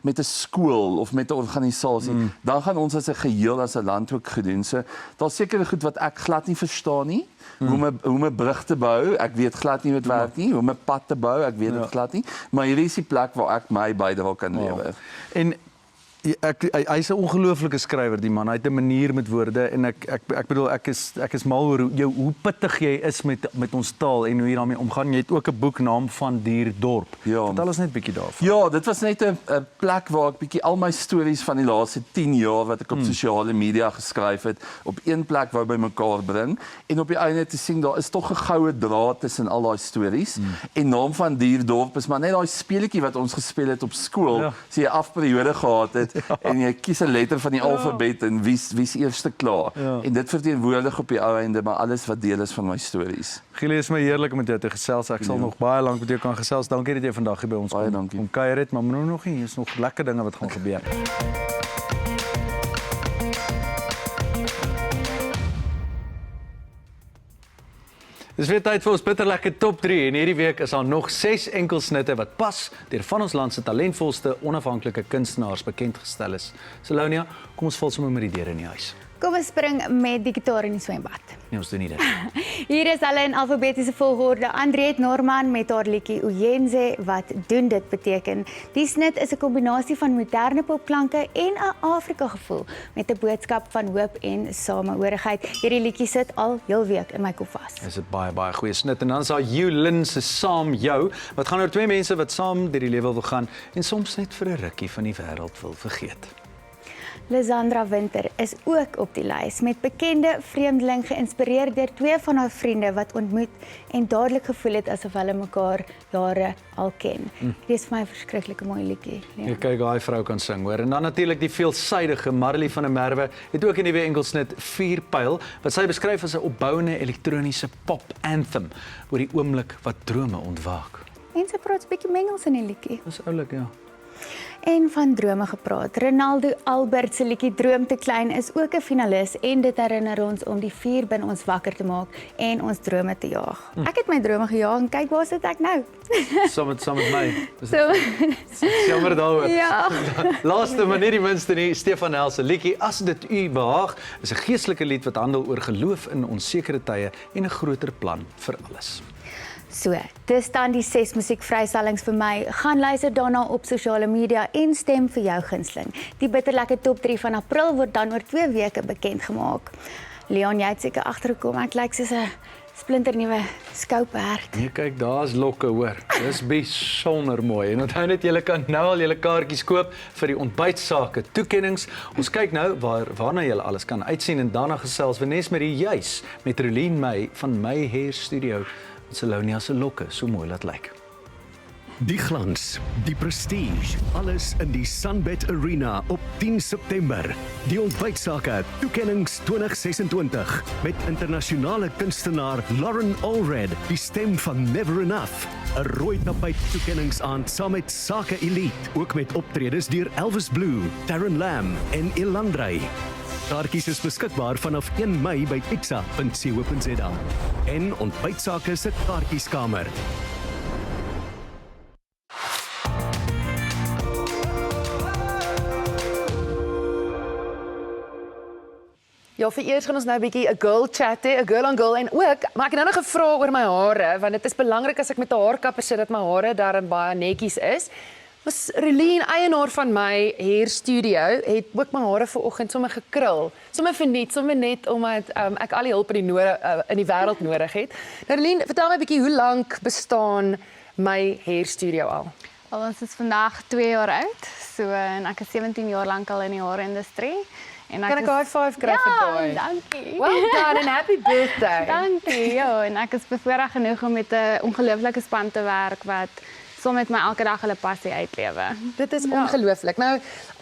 Speaker 3: met 'n skool of met 'n organisasie, dan gaan ons as 'n geheel as 'n land ook gedoen. So daar's sekere goed wat ek glad nie verstaan nie. Hoe om 'n brug te bou, ek weet glad nie hoe dit werk nie. Hoe om 'n pad te bou, ek weet dit glad nie. Maar hierdie is die plek waar ek my bydrae kan lewer.
Speaker 4: En hy's 'n ongelooflike skrywer, die man. Hy het 'n manier met woorde en ek bedoel ek is mal oor hoe pittig jy is met ons taal en hoe jy daarmee omgaan. Jy het ook 'n boek naam van Dierdorp.
Speaker 3: Ja.
Speaker 4: Vertel ons net 'n bietjie daarvan.
Speaker 3: Ja, dit was net 'n plek waar ek bietjie al my stories van die laaste 10 jaar wat ek op sosiale media geskryf het, op een plek wou bymekaar bring en op die einde te sien daar is tog 'n goue draad tussen al daai stories. En naam van Dierdorp is maar net daai speletjie wat ons gespeel het op skool, as jy 'n afperiode gehad het. En jy kies 'n letter van die alfabet en wie's eerste klaar. En dit verteenwoordig op die ou einde maar alles wat deel is van my stories.
Speaker 4: Gielie, is my heerlik om met jou te gesels. Ek sal nog baie lank met jou kan gesels. Dankie dat jy vandag hier by ons kom kuier het, maar moenie nog nie, is nog lekker dinge wat gaan gebeur. Dis weer tyd vir ons bitterlekker top 3 en hierdie week is daar nog 6 enkelsnitte wat pas deur van ons land se talentvolste onafhanklike kunstenaars bekend gestel is. Salonia, kom ons val sommer met die deure in die huis.
Speaker 6: Kom ons spring met die gitaar in die swembad.
Speaker 4: Nee, ons doen nie dit.
Speaker 6: Hier is hulle in alfabetiese volgorde. Andriet Norman met haar liedjie Uyenze wat doen dit beteken. Die snit is 'n kombinasie van moderne popklanke en 'n Afrika gevoel met 'n boodskap van hoop en samehorigheid. Hierdie liedjie sit al heel week in my kop vas.
Speaker 4: Dis 'n baie goeie snit en dan is daar Yulin se Saam Jou wat gaan oor twee mense wat saam deur die lewe wil gaan en soms net vir 'n rukkie van die wêreld wil vergeet.
Speaker 6: Lizandra Winter is ook op die lys met bekende vreemdeling geïnspireer deur twee van haar vriende wat ontmoet en dadelik gevoel het asof hulle mekaar jare al ken. Dit is vir my 'n verskriklike mooi liedjie.
Speaker 4: Ja. Kyk, daai vrou kan sing, hoor. En dan natuurlik die veelsidige Marley van der Merwe het ook in die nuwe enkelsnit Vuurpyl wat sy beskryf as 'n opbouende elektroniese pop anthem oor die oomblik wat drome ontwaak.
Speaker 6: En sy praat 'n bietjie Engels in die liedjie.
Speaker 4: Dis oulik, ja.
Speaker 6: En van drome gepraat. Ronaldo Albert se liedjie Droom te klein is ook 'n finalis en dit herinner ons om die vuur binne ons wakker te maak en ons drome te jaag. Ek het my drome gejaag en kyk waar sit ek nou.
Speaker 4: Saam met my.
Speaker 6: So,
Speaker 4: jammer daaroor.
Speaker 6: Ja.
Speaker 4: Laaste maar nie die minste nie, Stefan Hel se liedjie As dit u behaag is 'n geestelike lied wat handel oor geloof in onsekere tye en 'n groter plan vir alles.
Speaker 6: So, dis dan die 6 musiekvrystellings vir my. Gaan luister daarna op sosiale media en stem vir jou gunsteling. Die bitterlekker top 3 van April word dan oor 2 weke bekend gemaak. Leon, jy het seker agtergekom, ek lyk soos 'n splinternuwe skouperd.
Speaker 4: Nee, kyk, daar's lokke, hoor. Dis besonder mooi. En onthou net, julle kan nou al julle kaartjies koop vir die ontbytsake toekennings. Ons kyk nou waarna julle alles kan uitsien en daarna gesels Vanessa met die juis met Rolien May van My Hair Studio. Salonia se lokke so mooi laat lyk.
Speaker 8: Die glans, die prestige, alles in die Sunbet Arena op 10 September. Die ontbytsake toekennings 2026 met internasionale kunstenaar Lauren Allred, die stem van Never Enough. 'n Rooi tapijt toekenningsaand saam met Sake Elite, ook met optredes deur Elvis Blue, Darren Lam en Ilandrey. Kaartjies is beskikbaar vanaf 1 Mei by pizza.co.za. En ontbytsake se kaartjieskamer.
Speaker 5: Ja, vir eers gaan ons nou 'n bietjie 'n girl chat hê, 'n girl on girl en ook, maar ek het nou nog gevra oor my hare, want dit is belangrik as ek met 'n haarkapper sit dat my hare darm baie netjies is. Ons Relien, eienaar van My Hair Studio, het ook my hare vanoggend sommer gekrul. Sommer net omdat ek al die hulp in die wêreld nodig het. Nou Relien, vertel my 'n bietjie hoe lank bestaan My Hair Studio al?
Speaker 9: Ons is vandag 2 jaar oud, so en ek is 17 jaar lank al in die haarindustrie. En
Speaker 5: Kan ek 'n high five kry vir daai?
Speaker 9: Ja, dankie.
Speaker 5: Well done and happy birthday.
Speaker 9: Dankie. Ja, en ek is bevoorreg genoeg om met 'n ongelooflike span te werk wat saam met my elke dag hulle passie uitlewe.
Speaker 5: Dit is ongelooflik. Nou,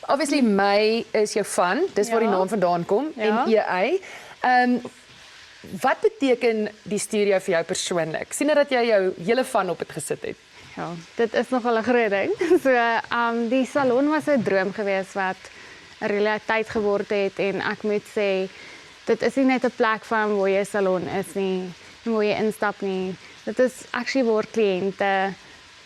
Speaker 5: obviously My is jou van, dis waar die naam vandaan kom en EA. Wat beteken die studio vir jou persoonlik? Sien dat jy jou hele van op dit gesit het.
Speaker 9: Ja, dit is nogal 'n groot ding. So, die salon was 'n droom geweest wat 'n realiteit geword het en ek moet sê dit is nie net 'n plek van waar jy 'n salon is nie, waar jy instap nie. Dit is actually waar kliënte,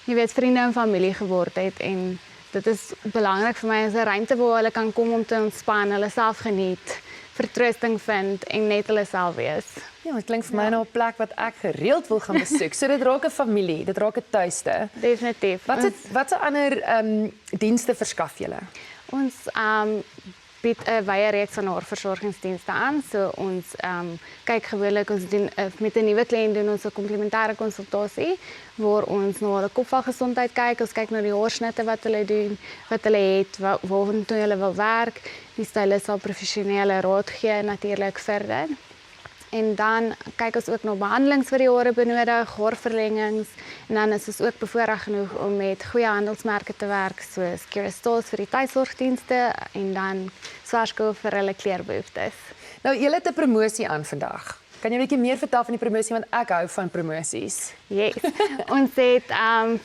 Speaker 9: jy weet, vriende en familie geword het en
Speaker 6: dit is belangrik vir my as 'n ruimte waar hulle kan kom om te ontspan, hulle self geniet, vertroosting vind en net hulle self wees.
Speaker 5: Ja, dit klink vir my na 'n plek wat ek gereeld wil gaan besoek. So dit raak 'n familie, dit raak 'n tuiste.
Speaker 6: Definitief.
Speaker 5: Wat 'n ander dienste verskaf julle?
Speaker 6: Ons bied 'n wye reeks van navorsingsdienste aan. So ons kyk gewoonlik ons doen met 'n nuwe kliënt doen ons 'n komplementêre konsultasie waar ons na hulle kopvelgesondheid kyk, ons kyk na die haarsnitte wat hulle doen, wat hulle het, waartoe hulle wil werk. Die stylis sal professionele raad gee natuurlik verder. En dan kyk ons ook na behandelings wat die hare benodig, haarverlengings en dan is ons ook bevoorreg genoeg om met goeie handelsmerke te werk soos Kerastase vir die tuisorgdienste en dan Swarsko vir hulle kleerbehoeftes.
Speaker 5: Nou, julle het 'n promosie aan vandag. Kan jy 'n bietjie meer vertel van die promosie want ek hou van promosies.
Speaker 6: Yes. Ons het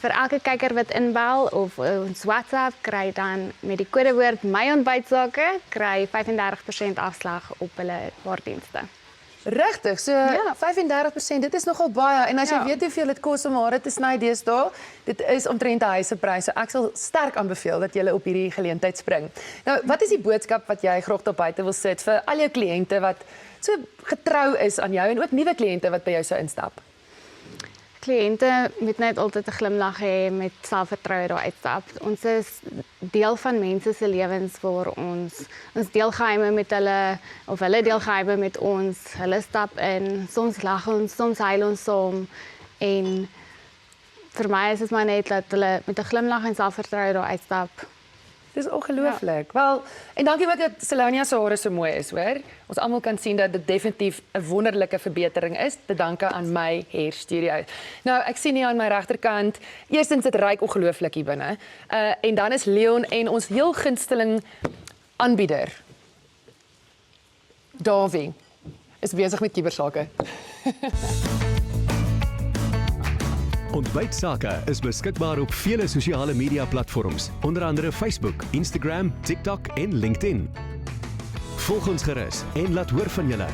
Speaker 6: vir elke kyker wat inbel of ons WhatsApp kry dan met die kodewoord my ontbytsake kry 35% afslag op hulle waardienste.
Speaker 5: Regtig, so ja. 35%, dit is nogal baie. En as jy weet hoeveel dit kos om hare te sny deesdae, dit is omtrent 'n huiseprys. So ek sal sterk aanbeveel dat jy op hierdie geleentheid spring. Nou, wat is die boodskap wat jy graag daar buite wil sit vir al jou kliënte wat so getrou is aan jou en ook nuwe kliënte wat by jou sou instap?
Speaker 6: Kliënte moet net altyd 'n glimlag hê met selfvertroue daar uitstap. Ons is deel van mense se lewens waar ons deel geheime met hulle of hulle deel geheime met ons. Hulle stap in, soms lag ons, soms huil ons saam en vir my is dit maar net dat hulle met 'n glimlag en selfvertroue daar uitstap.
Speaker 5: Dis ongelooflik. Ja. Wel, en dankie ook dat Selonia se hare so mooi is, hoor. Ons almal kan sien dat dit definitief 'n wonderlike verbetering is, te danke aan my hair studio. Nou, ek sien hier aan my regterkant, eerstens dit ryk ongelooflik hier binne. En dan is Leon en ons heel gunsteling aanbieder, Davie, is besig met kubersake.
Speaker 8: Ontbytsake is beskikbaar op vele sosiale media platforms, onder andere Facebook, Instagram, TikTok en LinkedIn. Volg ons gerus en laat hoor van julle.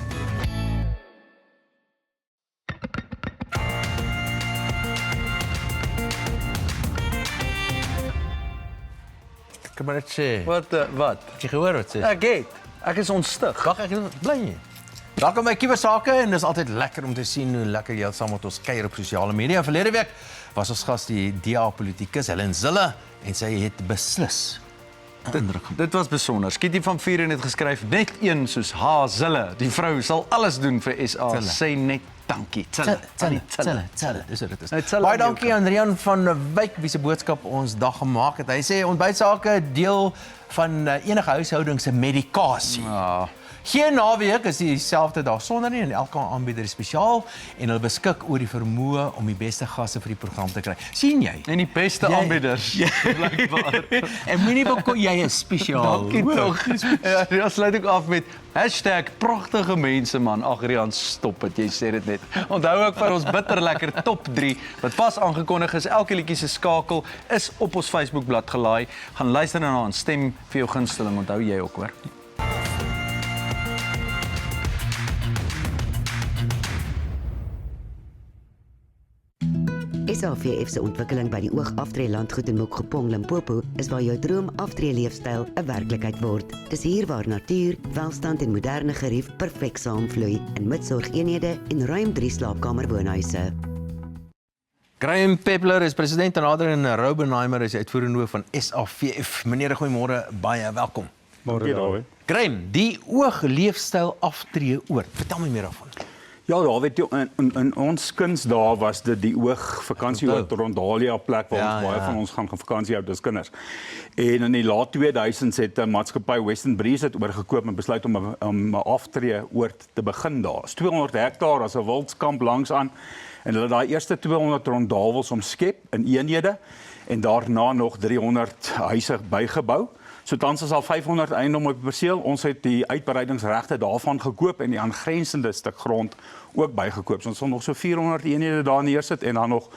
Speaker 1: Kom maar net sê.
Speaker 4: Wat?
Speaker 1: Het jy gehoor wat sê?
Speaker 4: Ek is ontstig.
Speaker 1: Wag, ek is bly nie. Welkom by Kubersake en dis altyd lekker om te sien hoe lekker jy saam met ons kuier op sosiale media. Verlede week was ons gas die DA-politikus Helen Zille en sy het beslis
Speaker 4: Dit was besonder. Kitty van Vuren het geskryf net een soos H Zille. Die vrou sal alles doen vir SA. Sê net dankie. Zille.
Speaker 1: Dis dit is. Baie dankie aan Rian van Wyk wie se boodskap ons dag gemaak het. Hy sê ontbytsake deel van enige huishouding se medikasie. Ja. Geen naweek is dieselfde dag sonder nie en elke aanbieder is spesiaal en hulle beskik oor die vermoë om die beste gaste vir die program te kry. Sien jy?
Speaker 4: En die beste aanbieders. Blykbaar.
Speaker 1: En moenie bekom jy is spesiaal.
Speaker 4: Dankie tog. Ja, sluit ek af met #pragtige mense man. Ag Rian, stop dit. Jy sê dit net. Onthou ook vir ons bitterlekker top 3 wat pas aangekondig is. Elke liedjie se skakel is op ons Facebookblad gelaai. Gaan luister daarna en stem vir jou gunsteling. Onthou jy ook hoor.
Speaker 12: SAVF se ontwikkeling by die Oog-Aftree Landgoed in Mokgopong, Limpopo is waar jou droom aftree leefstyl 'n werklikheid word. Dis hier waar natuur, welstand en moderne gerief perfek saamvloei in midsorgeenhede en ruim 3 slaapkamerwoonhuise.
Speaker 1: Graham Peppler is president en Adrian Roubenheimer is uitvoerende hoof van SAVF. Meneer, goeiemôre, baie welkom.
Speaker 21: Môre.
Speaker 1: Graham, die oog-leefstyl aftree oord. Vertel my meer daarvan.
Speaker 21: Ja, daar weet jy in ons kuns daar was dit die oog vakansieoord Rondalia plek waar ons baie van ons gaan vakansie hou as kinders. En in die laat 2000s het 'n maatskappy Western Breeze het oorgekoop en besluit om 'n aftree oord te begin daar. 200 hektaar as 'n wildskamp langs aan en hulle daai eerste 200 rondawels omskep in eenhede en daarna nog 300 huise bygebou. So tans is al 500 eiendom op die perseel. Ons het die uitbreidingsregte daarvan gekoop en die aangrensende stuk grond ook bygekoop. So ons sal nog so 400 eenhede daar neersit en dan nog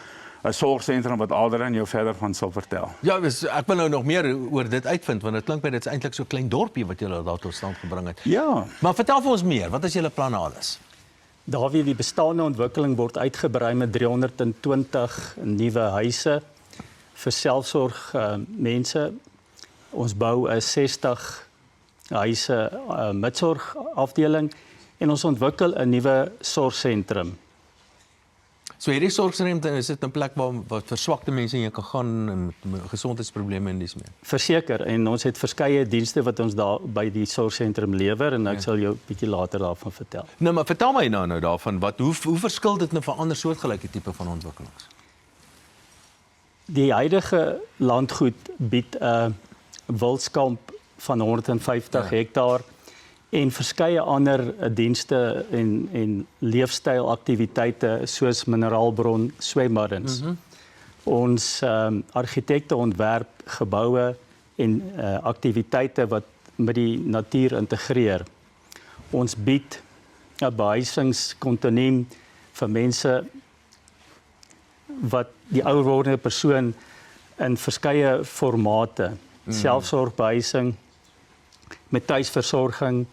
Speaker 21: 'n sorgsentrum wat Adrian jou verder van sal vertel.
Speaker 1: Ja, ek wil nou nog meer oor dit uitvind want dit klink my dit is eintlik so 'n klein dorpie wat julle daar tot stand gebring het.
Speaker 21: Ja.
Speaker 1: Maar vertel vir ons meer, wat is julle planne alles?
Speaker 21: Daar wie die bestaande ontwikkeling word uitgebrei met 320 nuwe huise.
Speaker 20: vir selfsorg mense. Ons bou 'n 60 huise midsorgafdeling en ons ontwikkel 'n nuwe sorgsentrum.
Speaker 1: So hierdie sorgsentrum is dit 'n plek waar wat verswakte mense heen kan gaan en met gesondheidsprobleme en dis meer.
Speaker 20: Verseker, en ons het verskeie dienste wat ons daar by die sorgsentrum lewer en ek sal jou 'n bietjie later daarvan vertel.
Speaker 1: Nou maar vertel my nou daarvan hoe verskil dit nou van ander soortgelyke tipe van ontwikkelings?
Speaker 20: Die huidige landgoed bied 'n wildskamp van 150 hektaar en verskeie ander dienste en leefstylaktiwiteite soos mineraalbron swembaddens. Ons argitekte ontwerp geboue en aktiwiteite wat met die natuur integreer. Ons bied 'n behuisingskontinuum vir mense wat die ouer wordende persoon in verskeie formate, selfsorgbehuising, met tuisversorging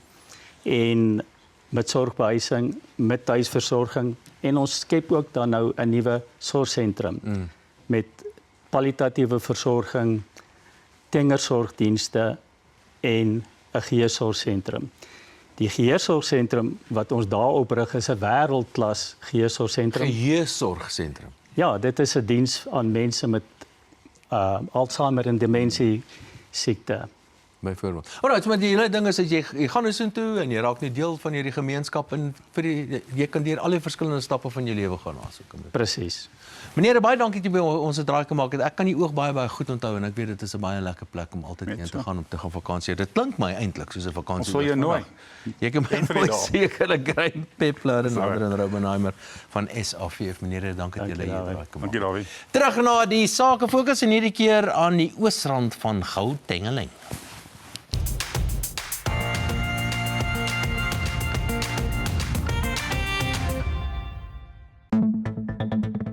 Speaker 20: en met sorgbehuising, met tuisversorging en ons skep ook dan nou 'n nuwe sorgsentrum met palliatiewe versorging, tienersorgdienste en 'n geheersorgsentrum. Die geheersorgsentrum wat ons daar oprig is 'n wêreldklas geheersorgsentrum.
Speaker 1: Geheersorgsentrum.
Speaker 20: Ja, dit is 'n diens aan mense met Alzheimer en demensie siekte.
Speaker 1: Byvoorbeeld. Alright, maar die hele ding is dat jy gaan dus toe en jy raak nie deel van hierdie gemeenskap en jy kan deur al die verskillende stappe van jou lewe gaan aansoek.
Speaker 20: Presies.
Speaker 1: Meneer, baie dankie dat jy by ons 'n draai gemaak het. Ek kan die oog baie goed onthou en ek weet dit is 'n baie lekker plek om altyd heen te gaan om te gaan vakansie. Dit klink my eintlik soos 'n vakansie.
Speaker 21: Ons sal jou nooi.
Speaker 1: Jy kan my nooi sekerlik Grain Peppler en Adrian Robenheimer van SAVF. Meneer, dankie dat julle hier draai gemaak het.
Speaker 21: Dankie Dawie.
Speaker 1: Terug na die sake fokus en hierdie keer aan die oosrand van Gauteng.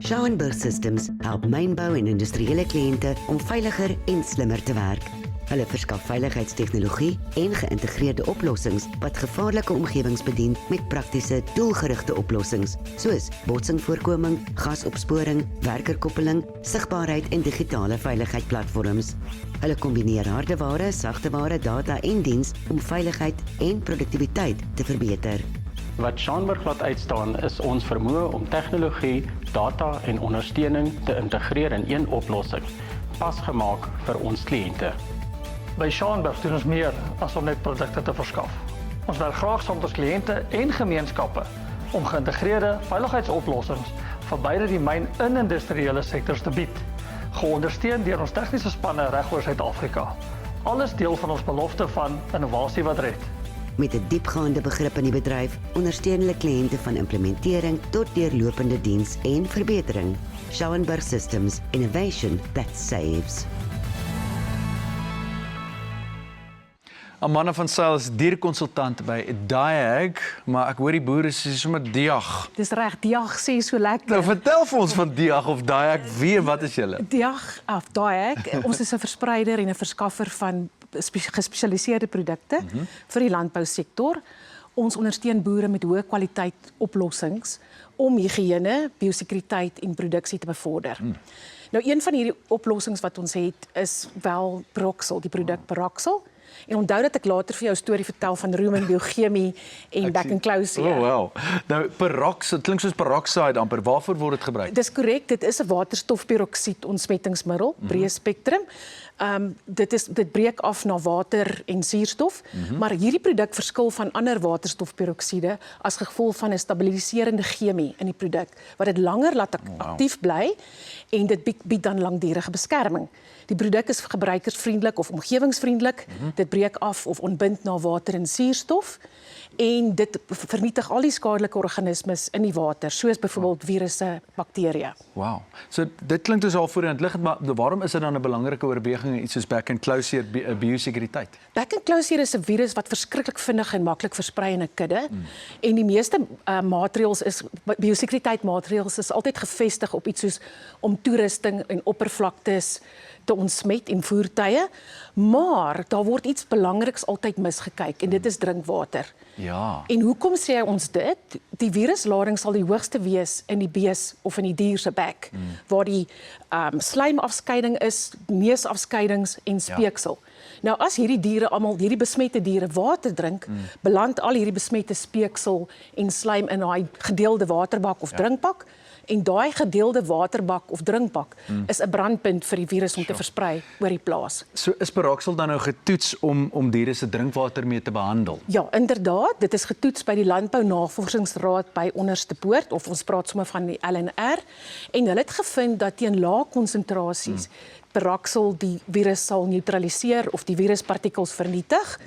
Speaker 12: Schauenberg Systems help mynbou en industriële kliënte om veiliger en slimmer te werk. Hulle verskaf veiligheidstegnologie en geïntegreerde oplossings wat gevaarlike omgewings bedien met praktiese, doelgerigte oplossings soos botsingvoorkoming, gasopsporing, werkerkoppeling, sigbaarheid en digitale veiligheidsplatforms. Hulle kombineer hardeware, sagteware, data en diens om veiligheid en produktiwiteit te verbeter.
Speaker 11: Wat Schauenberg laat uitstaan is ons vermoë om tegnologie, data en ondersteuning te integreer in een oplossing, pasgemaak vir ons kliënte.
Speaker 22: By Schauenberg doen ons meer as om net produkte te verskaf. Ons werk graag saam met ons kliënte en gemeenskappe om geïntegreerde veiligheidsoplossings vir beide die myn- en industriële sektors te bied, geondersteun deur ons tegniese spanne reg oor Suid-Afrika. Alles deel van ons belofte van innovasie wat red.
Speaker 12: Met 'n diepgaande begrip in die bedryf, ondersteun hulle kliënte van implementering tot deurlopende diens en verbetering. Schauenberg Systems, innovation that saves.
Speaker 4: Amanda van Sail is dierkonsultant by Diag, maar ek hoor die boere sê sommer Diag.
Speaker 23: Dis reg, Diag sê so lekker.
Speaker 4: Nou vertel vir ons van Diag of Diag, wie wat is julle?
Speaker 23: Diag of Diag, ons is 'n verspreider en 'n verskaffer van gespesialiseerde produkte vir die landbousektor. Ons ondersteun boere met hoë kwaliteit oplossings om higiëne, biosekuriteit en produksie te bevorder. Nou een van hierdie oplossings wat ons het is wel Peroxel, die produk Peroxel. En onthou dat ek later vir jou 'n storie vertel van Roman Biochemie en Back and Close.
Speaker 4: Oh wow. Nou Peroxide, klink soos peroxide amper. Waarvoor word dit gebruik?
Speaker 23: Dis korrek, dit is 'n waterstofperoksied ontsmettingsmiddel, breë spektrum. Dit breek af na water en suurstof, maar hierdie produk verskil van ander waterstofperoksiede as gevolg van 'n stabiliserende chemie in die produk wat dit langer laat aktief bly en dit bied dan langdurige beskerming. Die produk is gebruikersvriendelik of omgewingsvriendelik. Dit breek af of ontbind na water en suurstof en dit vernietig al die skadelike organismes in die water, soos byvoorbeeld virusse, bakterieë.
Speaker 4: Wow. So dit klink dus al voorheen liggend, maar waarom is dit dan 'n belangrike oorweging in iets soos Back and Close biosekuriteit?
Speaker 23: Back and Close is 'n virus wat verskriklik vinnig en maklik versprei in 'n kudde. En die meeste maatreëls is biosekuriteit maatreëls is altyd gefestig op iets soos om toerusting en oppervlaktes te ontsmet en voertuie, maar daar word iets belangriks altyd misgekyk en dit is drinkwater.
Speaker 4: Ja.
Speaker 23: En hoekom sê ons dit? Die viruslading sal die hoogste wees in die bees of in die dier se bek, waar die slijmafskeiding is, neusafskeidings en speeksel. Nou as hierdie diere almal, hierdie besmette diere water drink, beland al hierdie besmette speeksel en slijm in daai gedeelde waterbak of drinkbak. En daai gedeelde waterbak of drinkbak is 'n brandpunt vir die virus om te versprei oor die plaas.
Speaker 4: So is Beraksel dan nou getoets om diere se drinkwater mee te behandel?
Speaker 23: Ja, inderdaad, dit is getoets by die Landbou Navorsingsraad by Onderste Poort, of ons praat sommer van die LNR, en hulle het gevind dat teen lae konsentrasies Beraksel die virus sal neutraliseer of die viruspartikels vernietig,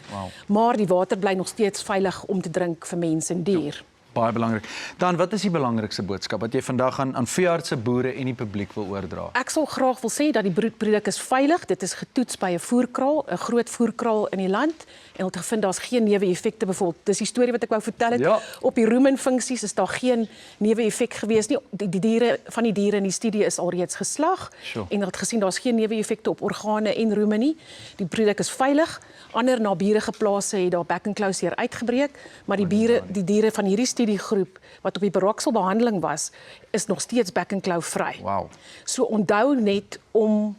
Speaker 23: maar die water bly nog steeds veilig om te drink vir mens en dier.
Speaker 4: Baie belangrik. Dan, wat is die belangrikste boodskap wat jy vandag aan veeartse, boere en die publiek wil oordra?
Speaker 23: Ek sal graag wil sê dat die broedproduk is veilig. Dit is getoets by 'n voerkraal, 'n groot voerkraal in die land, en het gevind daar's geen neeweffekte byvoorbeeld. Dis die storie wat ek wou vertel het.
Speaker 4: Ja.
Speaker 23: Op die rumenfunksies is daar geen neeweffek gewees nie. Die diere van die diere in die studie is alreeds geslag en hulle het gesien daar's geen neeweffekte op organe en rumen nie. Die produk is veilig. Ander naburige plase het daar bekkenklouseer uitgebreek, maar die diere van hierdie studiegroep wat op die Beraksel behandeling was, is nog steeds bekkenklou vry.
Speaker 4: Wow.
Speaker 23: So onthou net om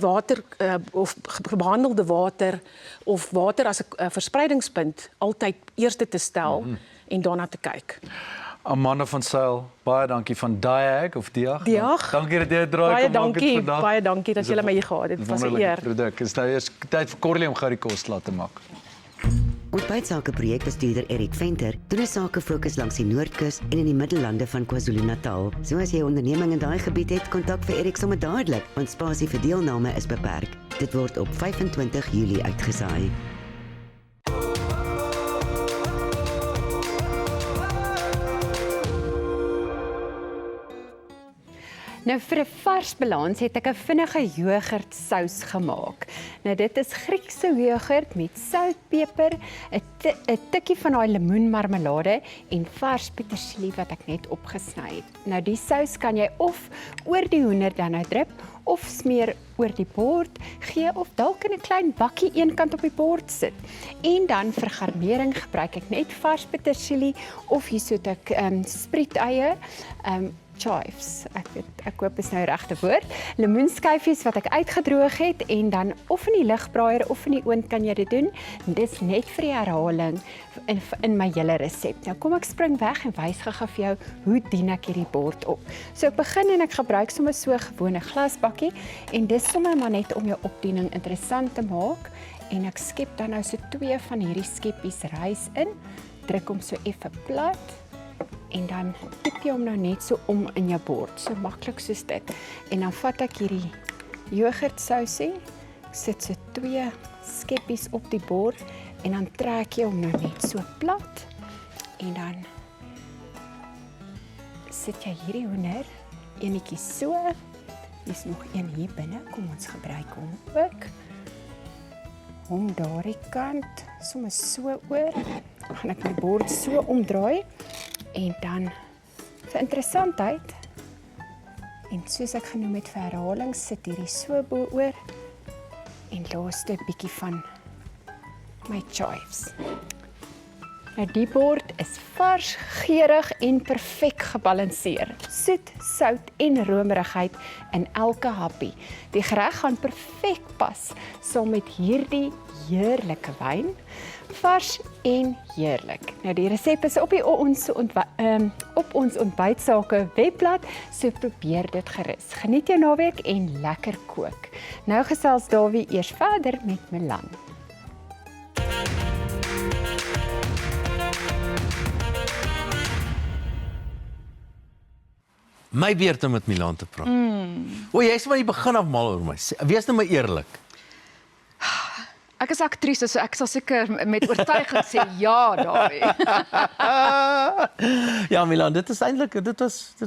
Speaker 23: water of behandelde water of water as 'n verspreidingspunt altyd eerste te stel en daarna te kyk.
Speaker 4: Amanda van Sail, baie dankie van Diag of Diag.
Speaker 23: Diag.
Speaker 4: Dankie dat jy dit draai kom maak het vandag.
Speaker 23: Baie dankie dat julle my hier gehad het. Dit was 'n eer.
Speaker 4: Produk. Is nou eers tyd vir Corlie om gou die kos laat te maak.
Speaker 12: Ontbytsake projekbestuurder Erik Venter doen 'n sakefokus langs die Noordkus en in die Middellande van KwaZulu-Natal. So as jy 'n onderneming in daai gebied het, kontak vir Erik sommer dadelik, want spasie vir deelname is beperk. Dit word op 25 Julie uitgesaai.
Speaker 7: Nou vir 'n vars balans het ek 'n vinnige jogurtsous gemaak. Nou dit is Griekse jogurt met sout, peper, 'n tikkie van daai lemoenmarmelade en vars petersilie wat ek net opgesny het. Nou die sous kan jy of oor die hoender dan nou drip of smeer oor die bord, gee of dalk in 'n klein bakkie eenkant op die bord sit. En dan vir garnering gebruik ek net vars petersilie of hierso het ek sprieteier, chives. Ek hoop is nou die regte woord. Lemoenskyfies wat ek uitgedroog het en dan of in die ligbraaier of in die oond kan jy dit doen. Dis net vir die herhaling in my hele resep. Nou kom ek spring weg en wys gou vir jou hoe dien ek hierdie bord op. So ek begin en ek gebruik sommer so 'n gewone glasbakkie en dis sommer maar net om jou opdiening interessant te maak en ek skep dan nou so 2 van hierdie skeppies rys in. Druk hom so effe plat. En dan tip jy hom nou net so om in jou bord, so maklik soos dit. En dan vat ek hierdie jogurtsousie, sit so 2 skeppies op die bord en dan trek jy hom nou net so plat. En dan sit jy hierdie hoender enetjie so. Hier's nog een hier binne, kom ons gebruik hom ook. Hom daardie kant, sommer so oor. Dan gaan ek my bord so omdraai. En dan vir interessantheid en soos ek genoem het vir herhaling sit hierdie so bo oor en laaste 'n bietjie van my chives. Nou die bord is vars, geurig en perfek gebalanseer. Soet, sout en romerigheid in elke happie. Die gereg gaan perfek pas saam met hierdie heerlike wyn. Vars en heerlik. Nou die resep is op ons ontbytsake webblad, so probeer dit gerus. Geniet jou naweek en lekker kook. Nou gesels Dawie eers verder met Milan.
Speaker 1: My beurt om met Milan te praat. O, jy is maar die begin af mal oor my. Wees nou maar eerlik.
Speaker 2: Ek is aktrise, so ek sal seker met oortuiging sê ja, Dawie.
Speaker 1: Ja, Milan, dit is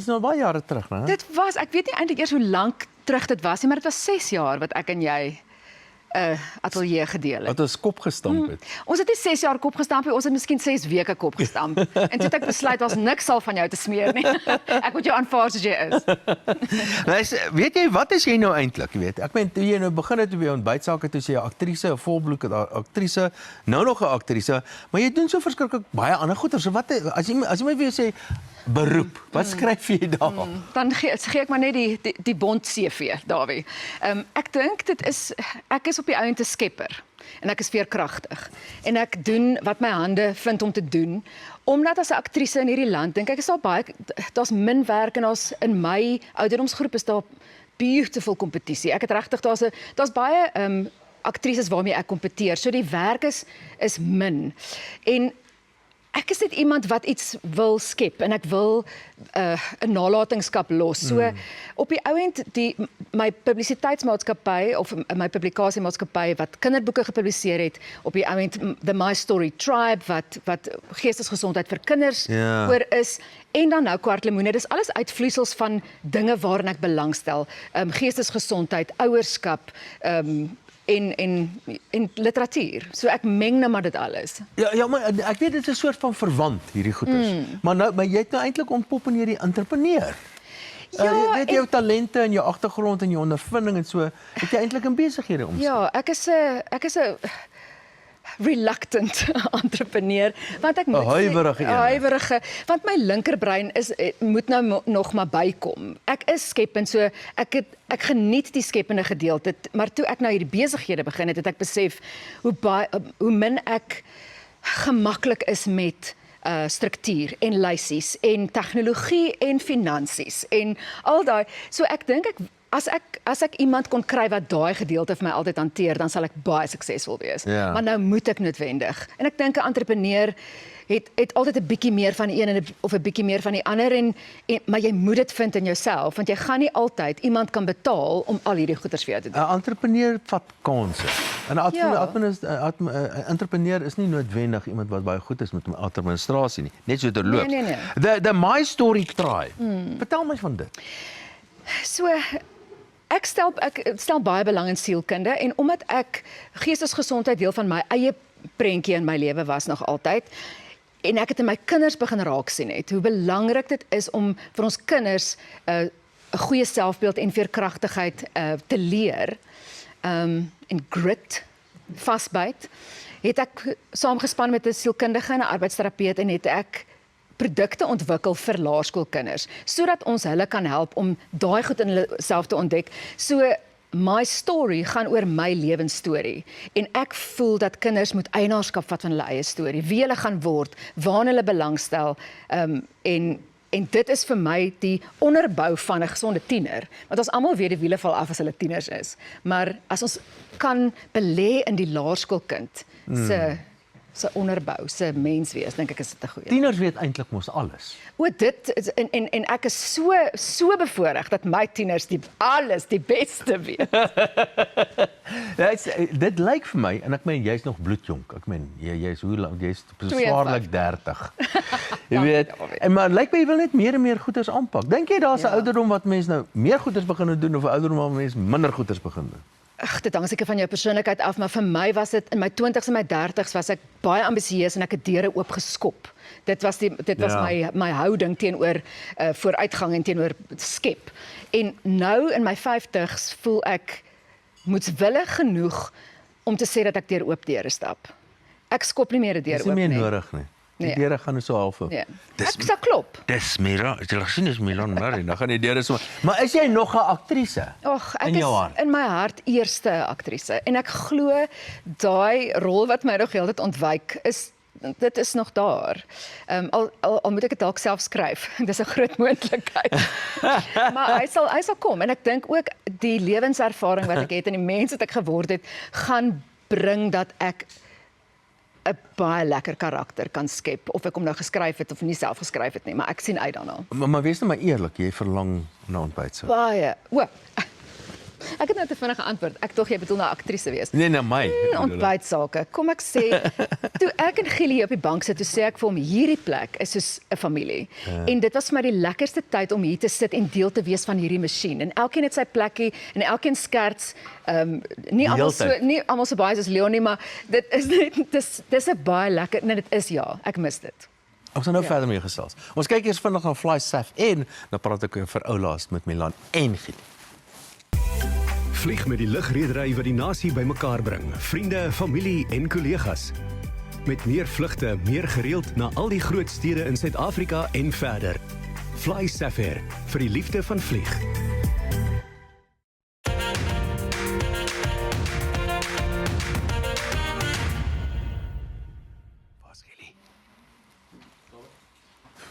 Speaker 1: nou baie jare terug, né?
Speaker 2: Dit was, ek weet nie eintlik eers hoe lank terug dit was nie, maar dit was 6 jaar wat ek en jy ateljee gedeel het.
Speaker 1: Wat ons kop gestamp het.
Speaker 2: Ons het nie 6 jaar kop gestamp nie, ons het miskien 6 weke kop gestamp. En toe het ek besluit, daar's niks sal van jou te smeer nie. Ek moet jou aanvaar soos jy is.
Speaker 1: Weet jy, wat is jy nou eintlik, weet? Ek meen, toe jy nou begin het by ontbytsake, toe jy 'n aktrise, 'n volbloed aktrise, nou nog 'n aktrise, maar jy doen so verskriklik baie ander goeie. So wat as jy my weer sê beroep, wat skryf jy daar?
Speaker 2: Dan gee ek maar net die bond CV, Dawie. Ek dink ek is op die ount 'n skepper en ek is veerkragtig en ek doen wat my hande vind om te doen. Omdat as 'n aktrise in hierdie land dink ek is daar's min werk en in my ouderdomsgroep is daar beautiful kompetisie. Ek het regtig daar's baie aktrises waarmee ek kompeteer. So die werk is min. En ek is net iemand wat iets wil skep en ek wil 'n nalatenskap los. So op die ouend my publisiteitsmaatskappy of my publikasiemaatskappy wat kinderboeke gepubliseer het, op die ouend The My Story Tribe wat geestesgesondheid vir kinders oor is, en dan nou Kwartlemoene. Dis alles uitvloeisels van dinge waarin ek belangstel. Geestesgesondheid, ouerskap, en literatuur. So ek meng nou maar dit alles.
Speaker 1: Ja, maar ek weet dit is 'n soort van verwant hierdie goeders. Maar jy het nou eintlik ontpop in hierdie entrepreneur. Jy weet jou talente en jou agtergrond en jou ondervinding en so, het jy eintlik in besighede omsit.
Speaker 2: Ja, ek is 'n reluctant entrepreneur, want ek moet huiwerige, want my linkerbrein moet nou nog maar bykom. Ek is skepend, so ek geniet die skepende gedeelte, maar toe ek nou hierdie besighede begin het ek besef hoe min ek gemaklik is met struktuur en lysies en tegnologie en finansies en al daai. So ek dink as ek iemand kon kry wat daai gedeelte vir my altyd hanteer, dan sal ek baie suksesvol wees.
Speaker 1: Ja.
Speaker 2: Maar nou moet ek noodwendig. En ek dink 'n entrepreneur het altyd 'n bietjie meer van die een of 'n bietjie meer van die ander maar jy moet dit vind in jouself, want jy gaan nie altyd iemand kan betaal om al hierdie goeders vir jou te doen.
Speaker 1: 'n Entrepreneur vat kansse. En 'n entrepreneur is nie noodwendig iemand wat baie goed is met administrasie nie, net so terloops.
Speaker 2: Nee.
Speaker 1: The My Story Tribe. Vertel my van dit.
Speaker 2: So ek stel baie belang in sielkunde en omdat ek geestesgesondheid deel van my eie prentjie in my lewe was nog altyd en ek het in my kinders begin raak sien het hoe belangrik dit is om vir ons kinders 'n goeie selfbeeld en veerkragtigheid te leer en grit vasbyt, het ek saamgespan met 'n sielkundige en 'n arbeidsterapeut en het ek produkte ontwikkel vir laerskoolkinders sodat ons hulle kan help om daai goed in hulle self te ontdek. So My Story gaan oor my lewensstorie en ek voel dat kinders moet eienaarskap vat van hulle eie storie, wie hulle gaan word, waarna hulle belangstel en dit is vir my die onderbou van 'n gesonde tiener, want ons almal weet die wiele val af as hulle tieners is, maar as ons kan belê in die laerskoolkind se onderbou, se menswees, dink ek is dit 'n goeie.
Speaker 1: Tieners weet eintlik mos alles.
Speaker 2: Dit is, en ek is so bevoorreg dat my tieners die beste weet.
Speaker 1: Dit lyk vir my, en ek meen jy's nog bloedjonk. Ek meen jy's hoe lank? Jy's swaarlik 30. Jy weet. Maar lyk my jy wil net meer en meer goeders aanpak. Dink jy daar's 'n ouderdom wat mense nou meer goeders begin doen of 'n ouderdom waar mense minder goeders begin doen?
Speaker 2: Dit hang seker van jou persoonlikheid af, maar vir my was dit in my 20s en my 30s was ek baie ambisieus en ek het deure oopgeskop. Dit was my houding teenoor vooruitgang en teenoor skep. En nou in my 50s voel ek moedswillig genoeg om te sê dat ek deur oop deure stap. Ek skop nie meer 'n deur oop nie.
Speaker 1: Dis nie meer nodig nie. Die deure gaan nou so half oop.
Speaker 2: Nee. Ek sal klop.
Speaker 1: Dis Mira, jy het gesien dis Milan Murray, dan gaan die deure so. Maar is jy nog 'n aktrise?
Speaker 2: Och, ek is in my hart eerste aktrise en ek glo daai rol wat my nog heeltyd ontwyk dit is nog daar. Al moet ek dit dalk self skryf. Dis 'n groot moontlikheid. Maar hy sal kom en ek dink ook die lewenservaring wat ek het en die mens wat ek geword het, gaan bring dat ek 'n baie lekker karakter kan skep, of ek hom nou geskryf het of nie self geskryf het nie, maar ek sien uit daarna.
Speaker 1: Maar wees nou maar eerlik, jy verlang na ontbyt.
Speaker 2: Baie. Ek het nou te vinnig geantwoord. Ek tog jy bedoel na aktrise wees.
Speaker 1: Nee, na my.
Speaker 2: Ontbytsake. Kom ek sê, toe ek en Gielie op die bank sit, toe sê ek vir hom hierdie plek is soos 'n familie. En dit was vir my die lekkerste tyd om hier te sit en deel te wees van hierdie masjien. En elkeen het sy plekkie en elkeen skerts nie almal so baie soos Leon nie, maar dit is net dis 'n baie lekker, nee, dit is ja, ek mis dit.
Speaker 1: Ons gaan nou verder mee gesels. Ons kyk eers vinnig na Fly Saf en dan praat ek vir ou laas met Milan en Gielie.
Speaker 8: Vlieg met die lugredery wat die nasie bymekaar bring. Vriende, familie en kollegas. Met meer vlugte, meer gereeld na al die groot stede in Suid-Afrika en verder. Fly Safair vir die liefde van vlieg.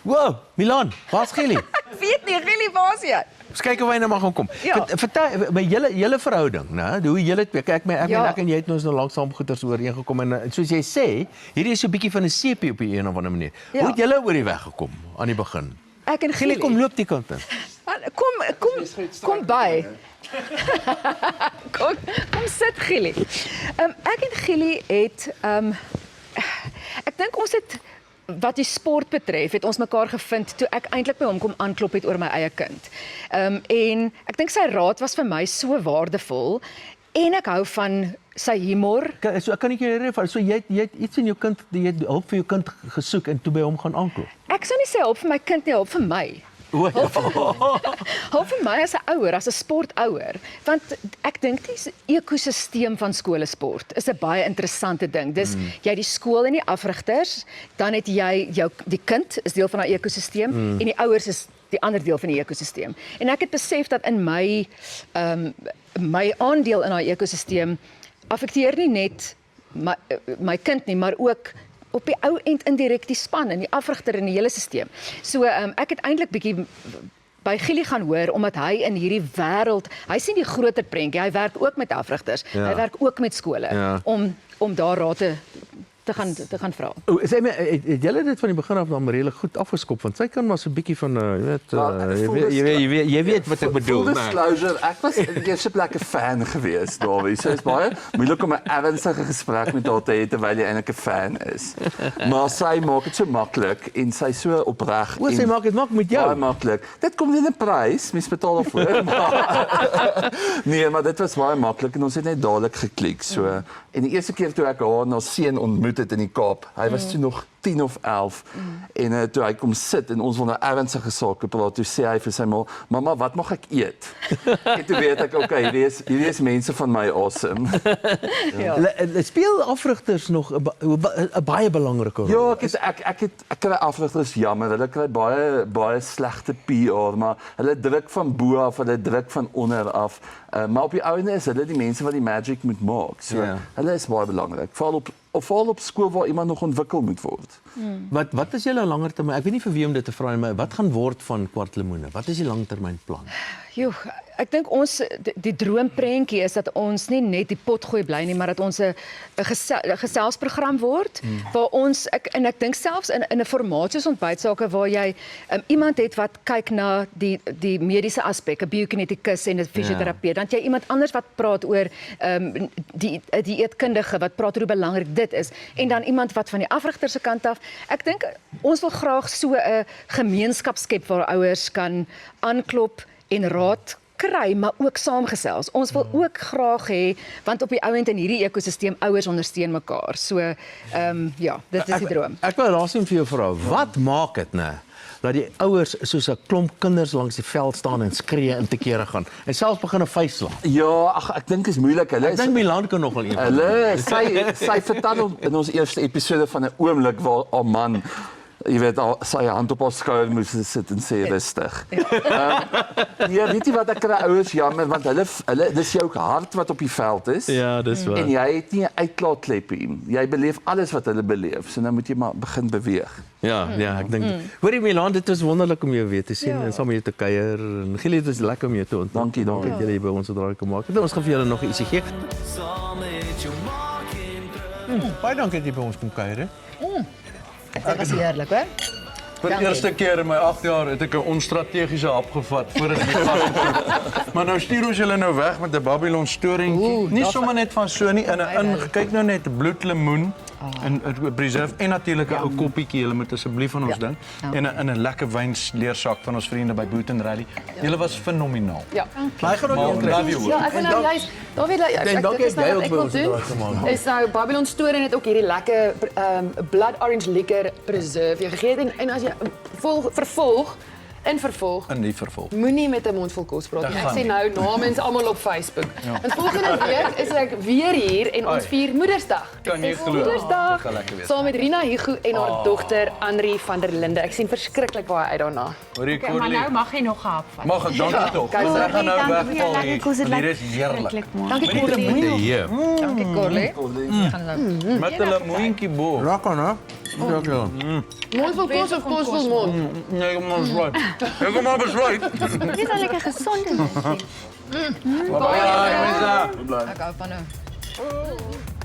Speaker 1: Wow, Milan, waar's Gielie?
Speaker 2: Ek weet nie, Gielie, waar's jy?
Speaker 1: Ons kyk of hy nou maar gaan kom.
Speaker 2: Ja.
Speaker 1: Vertel my julle verhouding, né? Hoe julle twee. Ek en jy het nou lank saam goeters ooreengekom en soos jy sê, hierdie is so 'n bietjie van 'n sepie op 'n of ander manier.
Speaker 2: Ja.
Speaker 1: Hoe het julle oor die weg gekom aan die begin?
Speaker 2: Ek en
Speaker 1: Gielie, kom loop die kant in.
Speaker 2: Kom by. kom sit Gielie. Ek en Gielie het ek dink ons het wat die sport betref, het ons mekaar gevind toe ek eintlik by hom kom aanklop het oor my eie kind. En ek dink sy raad was vir my so waardevol en ek hou van sy humor.
Speaker 1: So ek kan nie herinner, so jy het iets in jou kind, jy het hulp vir jou kind gesoek en toe by hom gaan aanklop.
Speaker 2: Ek sou nie sê hulp vir my kind nie, hulp vir my. Hulp vir my as 'n ouer, as 'n sportouer, want ek dink die ekosisteem van skolesport is 'n baie interessante ding. Dis jy die skool en die afrigters, dan het jy die kind is deel van daai ekosisteem en die ouers is die ander deel van die ekosisteem. En ek het besef dat in my aandeel in daai ekosisteem affekteer nie net my kind nie, maar ook op die ou end indirek die span en die afrigter in die hele stelsel. So ek het eintlik bietjie by Gielie gaan hoor omdat hy in hierdie wêreld, hy sien die groter prentjie. Hy werk ook met afrigters. Ja. Hy werk ook met skole om daar raad te gaan vra.
Speaker 1: Sê my, het julle dit van die begin af dan redelik goed afgeskop, want sy kan maar so 'n bietjie van jy weet wat ek bedoel.
Speaker 3: Full disclosure, ek was in die eerste plek 'n fan geweest, Dawie. So is baie moeilik om 'n ernstige gesprek met haar te hê terwyl jy eintlik 'n fan is. Maar sy maak dit so maklik en sy so opreg.
Speaker 1: Sy maak dit met jou.
Speaker 3: Baie maklik. Dit kom nie in 'n prys, mens betaal daarvoor. Nee, maar dit was baie maklik en ons het net dadelik geklik. So en die eerste keer toe ek haar na seun ontmoet het in die Kaap. Hy was toe nog 10 of 11 en toe hy kom sit en ons wil nou ernstige sake praat, toe sê hy vir sy ma, mamma, wat mag ek eet? En toe weet ek, okay, hierdie is mense van my awesome.
Speaker 1: Speel afrigters nog 'n baie belangrike rol?
Speaker 3: Ja, ek kry afrigters jammer, hulle kry baie slegte PR, maar hulle druk van bo af, hulle druk van onder af. Maar op die ouene is hulle die mense wat die magic moet maak. So hulle is baie belangrik. Veral op skool waar iemand nog ontwikkel moet word.
Speaker 1: Wat is julle langtermyn? Ek weet nie vir wie om dit te vra nie, maar wat gaan word van Kwartlemoene? Wat is die langtermynplan?
Speaker 2: Ek dink ons die droomprentjie is dat ons nie net die pot gooi bly nie, maar dat ons 'n geselsprogram word waar ons ek dink selfs in 'n formaat soos ontbytsake waar jy iemand het wat kyk na die mediese aspek, 'n biokinetikus en 'n fisioterapeut, dan jy iemand anders wat praat oor die dieetkundige wat praat oor hoe belangrik dit is en dan iemand wat van die afrigter se kant af. Ek dink ons wil graag so 'n gemeenskap skep waar ouers kan aanklop en raad kry, maar ook saamgesels. Ons wil ook graag hê, want op die ou end in hierdie ekosisteem ouers ondersteun mekaar. So dit is die droom.
Speaker 1: Ek wil raasien vir jou vra, wat maak dit dat die ouers soos 'n klomp kinders langs die veld staan en skree en te kere gaan en selfs begin 'n vuis slaan?
Speaker 3: Ja, ek dink is moeilik.
Speaker 1: Ek dink Milan kan nog wel een.
Speaker 3: Sy vertel in ons eerste episode van 'n oomblik waar 'n man jy weet, sy hand op haar skouer moes sit en sê rustig. Weet jy wat, ek kry ouers jammer, want hulle dis jou hart wat op die veld is.
Speaker 1: Ja, dis waar.
Speaker 3: En jy het nie 'n uitlaatklep nie. Jy beleef alles wat hulle beleef. So nou moet jy maar begin beweeg.
Speaker 1: Ja, ek dink. Hoorie Milan, dit was wonderlik om jou weer te sien en saam met jou te kuier. En Gielie, dit was lekker om jou te ontmoet.
Speaker 3: Dankie.
Speaker 1: Dat jy hier by ons draai kom maak. Ons gaan vir julle nog ietsie gee. Baie dankie dat jy by ons kom kuier, hè.
Speaker 2: Dit was heerlik, hoor.
Speaker 4: Vir die eerste keer in my 8 jaar het ek 'n onstrategiese hap gevat voor ek die gas het. Maar nou stuur ons julle nou weg met 'n Babylon storentjie. Nie sommer net van so nie, kyk nou net bloedlemoen. En 'n preserve en natuurlik 'n ou koppietjie, julle moet asseblief van ons ding. En 'n lekker wynsleersak van ons vriende by Boot and Rally. Julle was fenomenaal.
Speaker 5: Ja.
Speaker 1: Baie groot
Speaker 5: Ja, ek wil nou juist David, ek is nou wat ek wil doen. Is nou Babylon Story het ook hierdie lekker blood orange liquor preserve jy gegee het en as jy vervolg
Speaker 4: In die vervolg.
Speaker 5: moenie met 'n mond vol kos praat nie. Ek sê nou namens almal op Facebook. En volgende week is ek weer hier en ons vier Moedersdag.
Speaker 4: Kan jy glo?
Speaker 5: Moedersdag.
Speaker 4: Dit gaan lekker wees.
Speaker 5: Saam met Rina Hugo en haar dogter Anri van der Linde. Ek sien verskriklik baie uit daarna.
Speaker 7: Okay, maar nou mag jy nog 'n hap vat.
Speaker 4: Mag ek dankie tog.
Speaker 5: Kijk,
Speaker 4: Ons gaan nou
Speaker 6: dankie,
Speaker 4: wegval
Speaker 6: lekker
Speaker 4: hier.
Speaker 6: kos, dit
Speaker 4: Hier
Speaker 6: lyk
Speaker 4: is heerlik.
Speaker 5: Dankie Corlie.
Speaker 2: Dankie Corlie.
Speaker 4: Met 'n lemoentjie bo.
Speaker 1: Lekker, hè?
Speaker 5: Mond vol kos of kos vol mond?
Speaker 4: Nee, ek moet besluit. Ek moet maar besluit.
Speaker 6: Dit is al lekker gesond.
Speaker 4: Bye bye, mense.
Speaker 2: Ek hou van hom.